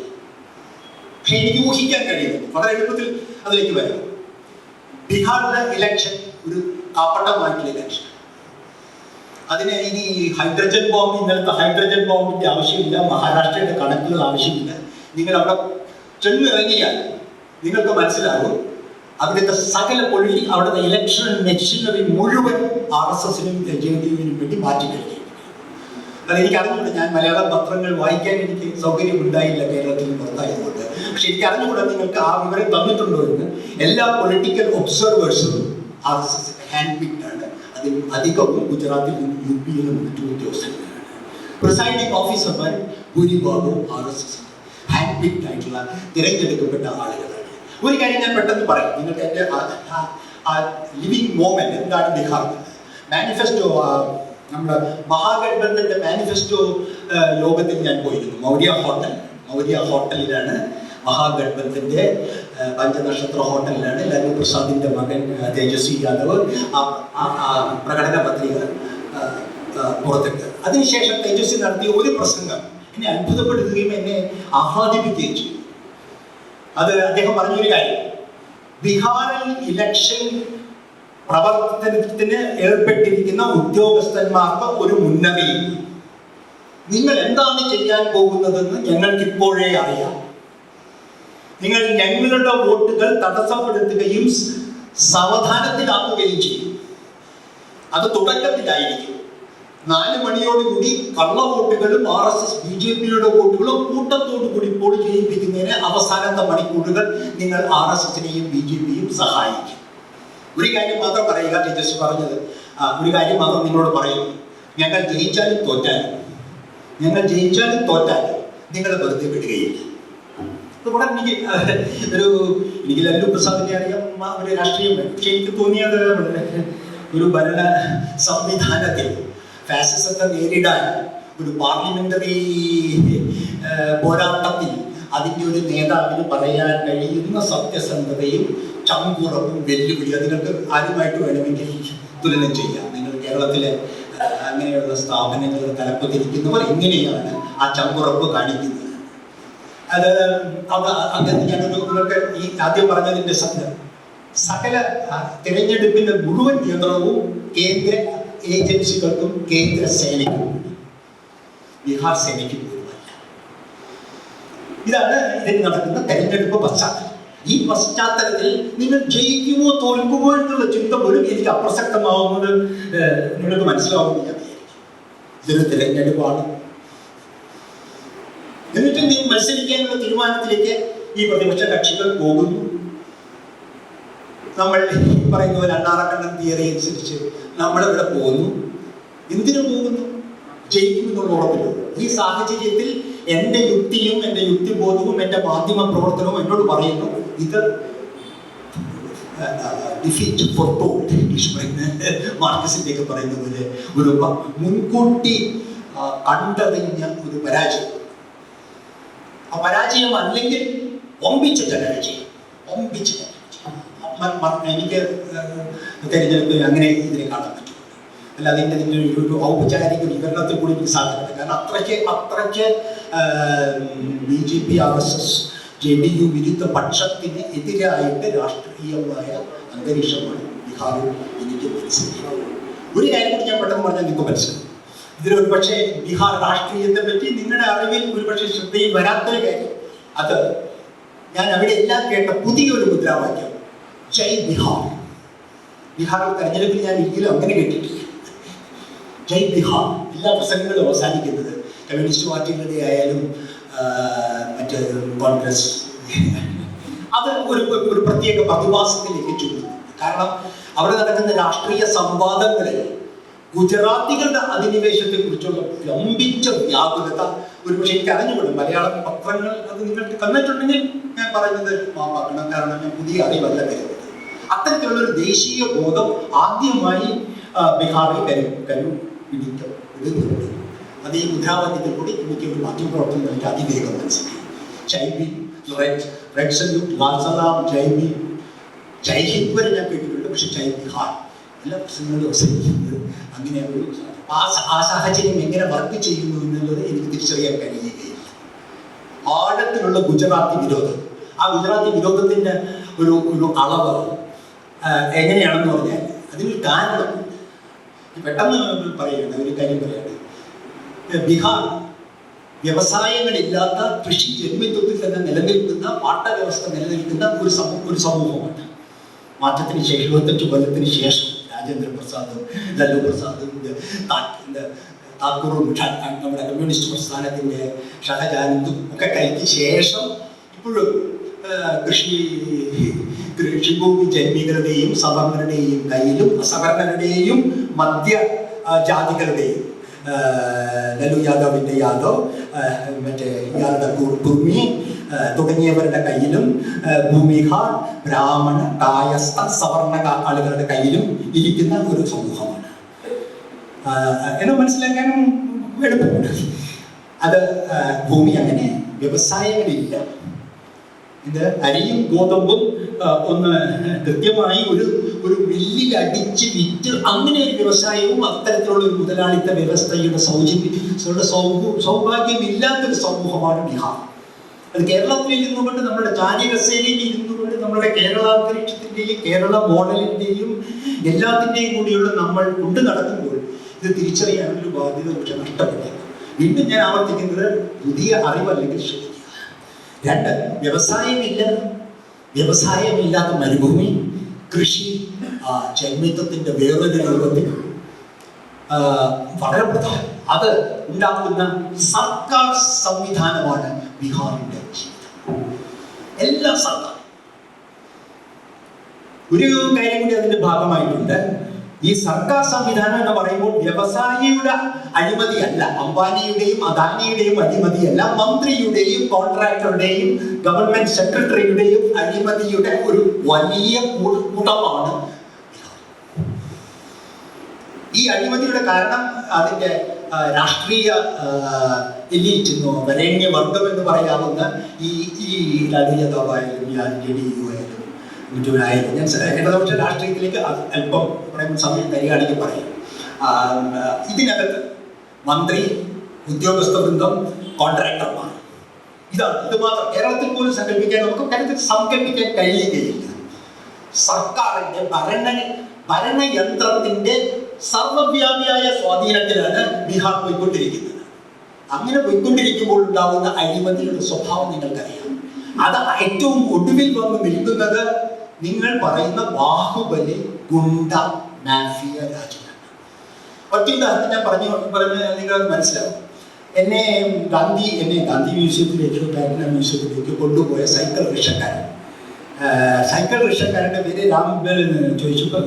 [SPEAKER 3] പക്ഷെ എനിക്ക് ഊഹിക്കാൻ കഴിയുന്നു, വളരെ എളുപ്പത്തിൽ അതിലേക്ക് വരാം. ബീഹാറിലെ ഇലക്ഷൻ ഒരു കാപ്പട്ടമായിട്ടുള്ള ഇലക്ഷൻ. അതിന് ഇനി ഹൈഡ്രജൻ ബോംബ്, ഇന്നലത്തെ ഹൈഡ്രജൻ ബോംബിന്റെ ആവശ്യമില്ല, മഹാരാഷ്ട്രയുടെ കണക്കുകൾ ആവശ്യമില്ല. നിങ്ങൾ അവിടെ ചെന്നിറങ്ങിയാൽ നിങ്ങൾക്ക് മനസ്സിലാകും അവിടുത്തെ സകല അവിടുത്തെ ഇലക്ഷൻ മെഷീനറി മുഴുവൻ RSSനും JDUവിനും വേണ്ടി മാറ്റിക്കഴിഞ്ഞു. അതെനിക്ക് അറിഞ്ഞുകൂടെ, ഞാൻ മലയാളം പത്രങ്ങൾ വായിക്കാൻ എനിക്ക് സൗകര്യം ഉണ്ടായില്ല കേരളത്തിൽ പുറത്തായതുകൊണ്ട്. പക്ഷെ എനിക്ക് അറിഞ്ഞുകൂടെ നിങ്ങൾക്ക് ആ വിവരം തന്നിട്ടുണ്ടോ എന്ന്. എല്ലാ പൊളിറ്റിക്കൽ ഒബ്സർവേഴ്സും RSSന്റെ ഹാൻഡ് പിക്ഡ് ആണ്. അതിൽ അധികവും ഗുജറാത്തിൽ നിന്നും UP യിലും മറ്റു ഉദ്യോഗസ്ഥരാണ്. പ്രിസൈഡിംഗ് ഓഫീസർമാർ ഭൂരിഭാഗവും RSSന്റെ ഹാൻഡ് പിക്ഡ് ആയിട്ടുള്ള തിരഞ്ഞെടുക്കപ്പെട്ട ആളുകളാണ്. ഒരു കാര്യം ഞാൻ പെട്ടെന്ന് പറയും, നിങ്ങൾക്ക് എൻ്റെ ലിവിങ് മോമെന്റ് എന്താണ് ബീഹാറിൽ. മാനിഫെസ്റ്റോ, നമ്മുടെ മഹാഗഠബന്ധന്റെ മാനിഫെസ്റ്റോ യോഗത്തിൽ ഞാൻ പോയിരുന്നു. മൗര്യ ഹോട്ടലിലാണ് മഹാഗഠബന്ധന്റെ പഞ്ചനക്ഷത്ര ഹോട്ടലിലാണ് ലാലു പ്രസാദിന്റെ മകൻ തേജസ്വി യാദവ് പ്രകടന പത്രിക പുറത്തിട്ട്. അതിനുശേഷം തേജസ്വി നടത്തിയ ഒരു പ്രസംഗം എന്നെ അത്ഭുതപ്പെടുത്തുകയും എന്നെ ആഹ്ലാദിപ്പിക്കുകയും ചെയ്തു. അത് അദ്ദേഹം പറഞ്ഞൊരു കാര്യം, ബീഹാറിൽ ഇലക്ഷൻ പ്രവർത്തനത്തിന് ഏർപ്പെട്ടിരിക്കുന്ന ഉദ്യോഗസ്ഥന്മാർക്ക് ഒരു മുന്നറിയിപ്പ്. നിങ്ങൾ എന്താണ് ചെയ്യാൻ പോകുന്നതെന്ന് ഞങ്ങൾക്ക് ഇപ്പോഴേ അറിയാം. നിങ്ങൾ ഞങ്ങളുടെ വോട്ടുകൾ തടസ്സപ്പെടുത്തുകയും സാവധാനത്തിലാക്കുകയും ചെയ്യും. അത് തുടക്കത്തിലായിരിക്കും. 4 മണിയോടുകൂടി കള്ളവോട്ടുകളും RSS BJPയുടെ വോട്ടുകളും കൂട്ടത്തോടു കൂടി പോൾ ചെയ്യിപ്പിക്കുന്നതിന് അവസാനത്തെ മണിക്കൂറുകൾ നിങ്ങൾ RSSനെയും BJPയും സഹായിക്കും. ഒരു കാര്യം മാത്രം പറയുക, ടീച്ചേഴ്സ് പറഞ്ഞത് ഒരു കാര്യം മാത്രം നിങ്ങളോട് പറയുന്നു. ഞങ്ങൾ ജയിച്ചാലും തോറ്റാലും നിങ്ങളെ വെറുതെ വിടുകയില്ല. അതുകൂടെ എനിക്ക് ലാലു പ്രസാദിനെ അറിയാം, ഒരു രാഷ്ട്രീയം. പക്ഷെ എനിക്ക് തോന്നിയത് ഒരു ഭരണ സംവിധാനത്തിൽ ഫാസിസത്തെ നേരിടാൻ ഒരു പാർലമെന്ററി പോരാട്ടത്തിൽ അതിൻ്റെ ഒരു നേതാവിന് പറയാൻ കഴിയുന്ന സത്യസന്ധതയും ചങ്കുറപ്പും വെല്ലുവിളി നിങ്ങൾക്ക് ആരുമായിട്ട് വേണമെങ്കിൽ തുലനം ചെയ്യാം. നിങ്ങൾ കേരളത്തിലെ അങ്ങനെയുള്ള സ്ഥാപനങ്ങളിൽ തലപ്പത്തിരിക്കുന്നവർ എങ്ങനെയാണ് ആ ചങ്കുറപ്പ് കാണിക്കുന്നത്? അത് അങ്ങനെ നിങ്ങൾക്ക് ഈ ആദ്യം പറഞ്ഞതിൻ്റെ സകല തിരഞ്ഞെടുപ്പിന്റെ മുഴുവൻ നിയന്ത്രണവും കേന്ദ്ര ഏജൻസികൾക്കും കേന്ദ്ര സേനയ്ക്കും, ബീഹാർ സേനയ്ക്കും പോലുമല്ല. ഇതാണ് ഇതിൽ നടക്കുന്ന തെരഞ്ഞെടുപ്പ് പശ്ചാത്തലം. ഈ പശ്ചാത്തലത്തിൽ നിങ്ങൾ ജയിക്കുമോ തോൽക്കുമോ എന്നുള്ള ചിന്ത പോലും എനിക്ക് അപ്രസക്തമാവുന്നത് നിങ്ങൾക്ക് മനസ്സിലാവുമെന്ന് ഞാൻ വിചാരിക്കും. ഇതൊരു തിരഞ്ഞെടുപ്പാണ്. എന്നിട്ട് നിങ്ങൾ മത്സരിക്കാനുള്ള തീരുമാനത്തിലേക്ക് ഈ പ്രതിപക്ഷ കക്ഷികൾ പോകുന്നു. നമ്മൾ പറയുന്ന പോലെ അണ്ണാറക്കണ്ണൻ തിയറി അനുസരിച്ച് നമ്മളിവിടെ പോകുന്നു. എന്തിനു പോകുന്നു? ജയിക്കുമെന്നുള്ള ഉറപ്പില്ല. ഈ സാഹചര്യത്തിൽ എൻ്റെ യുക്തിയും എൻ്റെ യുക്തിബോധവും എൻ്റെ മാധ്യമ പ്രവർത്തനവും എന്നോട് പറയുന്നു, ഇത് ഡിഫീറ്റ് ഫോർടോൾഡ്, മാർക്സിന്റെ ഒക്കെ പറയുന്ന പോലെ ഒരു മുൻകൂട്ടി കണ്ടറിഞ്ഞ ഒരു പരാജയം. ആ പരാജയം അല്ലെങ്കിൽ ഒമ്പിച്ച പരാജയം. എനിക്ക് തെരഞ്ഞെടുപ്പ് അങ്ങനെ ഇതിനെ കാണാൻ പറ്റും. അല്ല, അതിൻ്റെ ഒരു ഔപചാരിക വിവരണത്തിൽ കൂടി എനിക്ക് സാധ്യത. കാരണം അത്രയ്ക്ക് BJP RSS JDU വിരുദ്ധ പക്ഷത്തിന് എതിരായിട്ട് രാഷ്ട്രീയമായ അന്തരീക്ഷമാണ് ബീഹാറിൽ എനിക്ക് മനസ്സിലാക്കുന്നത്. ഒരു കാര്യം കൂടി ഞാൻ പെട്ടെന്ന് പറഞ്ഞാൽ നിങ്ങൾക്ക് മനസ്സിലാവും. ഇതിലൊരു പക്ഷേ ബീഹാർ രാഷ്ട്രീയത്തെ പറ്റി നിങ്ങളുടെ അറിവിൽ ഒരുപക്ഷെ ശ്രദ്ധയിൽ വരാത്തൊരു കാര്യം, അത് ഞാൻ അവിടെ എല്ലാം കേട്ട പുതിയൊരു മുദ്രാവാക്യം, ജയ് ബിഹാർ. ബീഹാറിൽ തെരഞ്ഞെടുപ്പിൽ ഞാൻ ഒരിക്കലും അങ്ങനെ കേട്ടിട്ടില്ല. ജയ് ബിഹാർ. എല്ലാ പ്രസംഗങ്ങളും അവസാനിക്കുന്നത് കമ്മ്യൂണിസ്റ്റ് പാർട്ടികളുടെ ആയാലും മറ്റ് കോൺഗ്രസ്, അത് ഒരു പ്രത്യേക പ്രതിഭാസത്തിലേക്ക് ചൂടുന്നു. കാരണം അവിടെ നടക്കുന്ന രാഷ്ട്രീയ സംവാദങ്ങളിൽ ഗുജറാത്തികളുടെ അധിനിവേശത്തെ കുറിച്ചുള്ള വമ്പിച്ച വ്യാകുലത ഒരുപക്ഷെ എനിക്ക് അറിഞ്ഞുകൊള്ളും. മലയാളം പത്രങ്ങൾ അത് നിങ്ങൾക്ക് തന്നിട്ടുണ്ടെങ്കിൽ ഞാൻ പറയുന്നത് മാപ്പാക്കണം, കാരണം ഞാൻ പുതിയ അറിവല്ല തരുന്നത്. അത്തരത്തിലുള്ള ഒരു ദേശീയ ബോധം ആദ്യമായി ബീഹാറിൽ പിടിക്കപ്പെടുന്നുണ്ട്. അത് ഈ മുദ്രാവാക്യത്തിൽ കൂടി എനിക്ക് ഒരു മാധ്യമപ്രവർത്തനം എനിക്ക് അതിവേഗം മനസ്സിലായി. ജയ് ഭീം, റെഡ് സല്യൂട്ട്, ലാൽ സലാം, ജയ് ഭീം, ജയ് ഹിന്ദ് വരെ ഞാൻ കേട്ടിട്ടുണ്ട്. പക്ഷെ ജയ് ബീഹാർ എല്ലാ പ്രശ്നങ്ങളും അവസാനിക്കുന്നത് അങ്ങനെ ഒരു ആ സാഹചര്യം എങ്ങനെ വർക്ക് ചെയ്യുന്നു എന്നുള്ളത് എനിക്ക് തിരിച്ചറിയാൻ കഴിയുകയില്ല. ആഴത്തിലുള്ള ഗുജറാത്തി വിരോധം, ആ ഗുജറാത്തി വിരോധത്തിന്റെ ഒരു അളവ് എങ്ങനെയാണെന്ന് പറഞ്ഞാൽ അതിനൊരു കാരണം പെട്ടെന്ന് പറയുകയാണ്. ഒരു കാര്യം പറയാണ്, ബീഹാർ വ്യവസായങ്ങളില്ലാത്ത കൃഷി ജന്മിത്വത്തിൽ തന്നെ നിലനിൽക്കുന്ന പാട്ടവ്യവസ്ഥ നിലനിൽക്കുന്ന ഒരു സമൂഹമാണ്. മാറ്റത്തിന് ശേഷം 25 കൊല്ലത്തിന് ശേഷം രാജേന്ദ്ര പ്രസാദും ലല്ലു പ്രസാദും താക്കൂറും നമ്മുടെ കമ്മ്യൂണിസ്റ്റ് പ്രസ്ഥാനത്തിൻ്റെ ഷഹജാനന്ദും ഒക്കെ കഴിഞ്ഞ ശേഷം ഇപ്പോഴും കൃഷിഭൂമി ജന്മികളുടെയും സവർണരുടെയും കയ്യിലും അസവർണരുടെയും മധ്യ ജാതികളുടെയും ലല്ലു യാദവിൻ്റെ യാദവ്, മറ്റേ ഇയാളുടെ കുർമി തുടങ്ങിയവരുടെ കയ്യിലും ഭൂമിഹാർ, ബ്രാഹ്മണ, കായസ്ഥ, സവർണ ആളുകളുടെ കയ്യിലും ഇരിക്കുന്ന ഒരു സമൂഹമാണ്. എന്ന് മനസ്സിലാക്കാനും എളുപ്പമുണ്ട്. അത് ഭൂമി അങ്ങനെ വ്യവസായങ്ങളില്ല. ഇത് അരിയും ഗോതമ്പും ഒന്ന് കൃത്യമായി ഒരു മില്ലിൽ അടിച്ച് വിറ്റ് അങ്ങനെ ഒരു വ്യവസായവും അത്തരത്തിലുള്ള ഒരു മുതലാളിത്ത വ്യവസ്ഥയുടെ സൗഭാഗ്യമില്ലാത്തൊരു സമൂഹമാണ് ബീഹാർ. അത് കേരളത്തിൽ ഇരുന്നുകൊണ്ട് നമ്മുടെ ചാരികസേനയിൽ ഇരുന്നുകൊണ്ട് നമ്മുടെ കേരളാന്തരീക്ഷത്തിൻ്റെയും കേരള മോഡലിൻ്റെയും എല്ലാത്തിൻ്റെയും കൂടിയുള്ള നമ്മൾ കൊണ്ടു നടക്കുമ്പോൾ ഇത് തിരിച്ചറിയാനൊരു ബാധ്യത പക്ഷെ നഷ്ടപ്പെട്ടു. വീണ്ടും ഞാൻ ആവർത്തിക്കുന്നത് പുതിയ അറിവല്ലെങ്കിൽ ശ്രദ്ധിക്കുക. 2, വ്യവസായമില്ലാത്ത മരുഭൂമി, കൃഷി ജന്മിത്വത്തിൻ്റെ വേറൊരു രൂപത്തിൽ വളരെ പ്രധാനം. അത് ഉണ്ടാക്കുന്ന സർക്കാർ സംവിധാനമാണ് ബീഹാറിൻ്റെ ജീവിതം. എല്ലാ സർക്കാർ ഒരു കാര്യം കൂടി അതിന്റെ ഭാഗമായിട്ടുണ്ട്. ഈ സർക്കാർ സംവിധാനം എന്ന് പറയുമ്പോൾ വ്യവസായിയുടെ അഴിമതിയല്ല, അംബാനിയുടെയും അദാനിയുടെയും അഴിമതിയല്ല, മന്ത്രിയുടെയും കോൺട്രാക്ടറുടെയും ഗവൺമെന്റ് സെക്രട്ടറിയുടെയും അഴിമതിയുടെ ഒരു വലിയ കൂട്ടമാണ്. ഈ അഴിമതിയുടെ കാരണം അതിന്റെ രാഷ്ട്രീയ എലീറ്റ് എന്നോ വരേണ്യവർഗം എന്ന് പറയാവുന്ന ഈ രാജീയതാവായാലും ജെഡിയു ആയാലും മറ്റൊരായാലും, ഞാൻ ഇടതുപക്ഷ രാഷ്ട്രീയത്തിലേക്ക് അല്പം പറയുന്ന സമയം തരികയാണെങ്കിൽ പറയും. ഇതിനകത്ത് മന്ത്രി, ഉദ്യോഗസ്ഥ വൃന്ദം, കോൺട്രാക്ടർമാർ, ഇത് മാത്രം കേരളത്തിൽ പോലും സങ്കല്പിക്കാൻ നമുക്ക് കാര്യത്തിൽ സങ്കല്പിക്കാൻ കഴിയുകയില്ല. സർക്കാരിന്റെ ഭരണയന്ത്രത്തിന്റെ സർവവ്യാപിയായ സ്വാധീനത്തിലാണ് ബീഹാർ പോയിക്കൊണ്ടിരിക്കുന്നത്. അങ്ങനെ പോയിക്കൊണ്ടിരിക്കുമ്പോൾ ഉണ്ടാകുന്ന അഴിമതിയുടെ സ്വഭാവം നിങ്ങൾക്കറിയാം. അത് ഏറ്റവും ഒടുവിൽ വന്ന് നിൽക്കുന്നത് നിങ്ങൾ പറയുന്ന ബാഹുബലി ഗുണ്ട മാഫിയ രാജ്യമാണ്. ഒറ്റ ഉദാഹരണം ഞാൻ പറഞ്ഞു നിങ്ങളത് മനസ്സിലാവും. എന്നെ ഗാന്ധി മ്യൂസിയത്തിലേക്ക്, പാറ്റ്ന മ്യൂസിയത്തിലേക്ക് കൊണ്ടുപോയ സൈക്കിൾ റിക്ഷക്കാരൻ്റെ പേര് രാംബേൽ എന്ന് ചോദിച്ചപ്പോൾ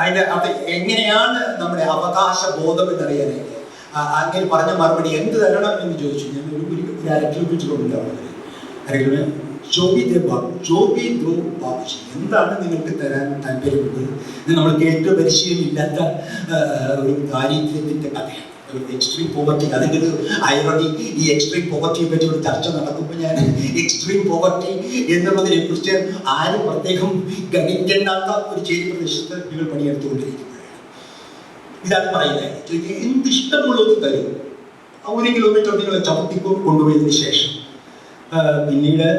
[SPEAKER 3] അതിൻ്റെ അത് എങ്ങനെയാണ് നമ്മുടെ അവകാശ ബോധം എന്നറിയാനായിട്ട് അങ്ങനെ പറഞ്ഞ മറുപടി എന്ത് തരണം എന്ന് ചോദിച്ചു. ഞാൻ ഒരു അരക്കിൽ വെച്ച് കൊണ്ടുണ്ടാവുന്നത് ബാബുജി, എന്താണ് നിങ്ങൾക്ക് തരാൻ താല്പര്യമുള്ളത്? നമ്മൾ കേട്ട് പരിചയമില്ലാത്ത ഒരു ദാരിദ്ര്യത്തിൻ്റെ കഥയാണ്, ഒരു എക്സ്ട്രീം പോവർട്ടി. അതിൻ്റെ ഒരു ഐറണി, ഈ എക്സ്ട്രീം പോവർട്ടിയെ പറ്റി ഒരു ചർച്ച നടക്കുമ്പോൾ ഞാൻ എക്സ്ട്രീം പോവർട്ടി എന്നുള്ളതിനെ കുറിച്ച് ആരും പ്രത്യേകം ഗണിക്കേണ്ടാത്ത ഒരു ചേരി പ്രദേശത്ത് നിങ്ങൾ പണിയെടുത്തുകൊണ്ടിരിക്കുകയാണ്. ഇതാണ് പറയുന്നത്, എന്തിഷ്ടമുള്ളത് തരും. 1 കിലോമീറ്റർ നിങ്ങൾ ചവിട്ടിക്കോ കൊണ്ടുപോയതിന് ശേഷം പിന്നീട്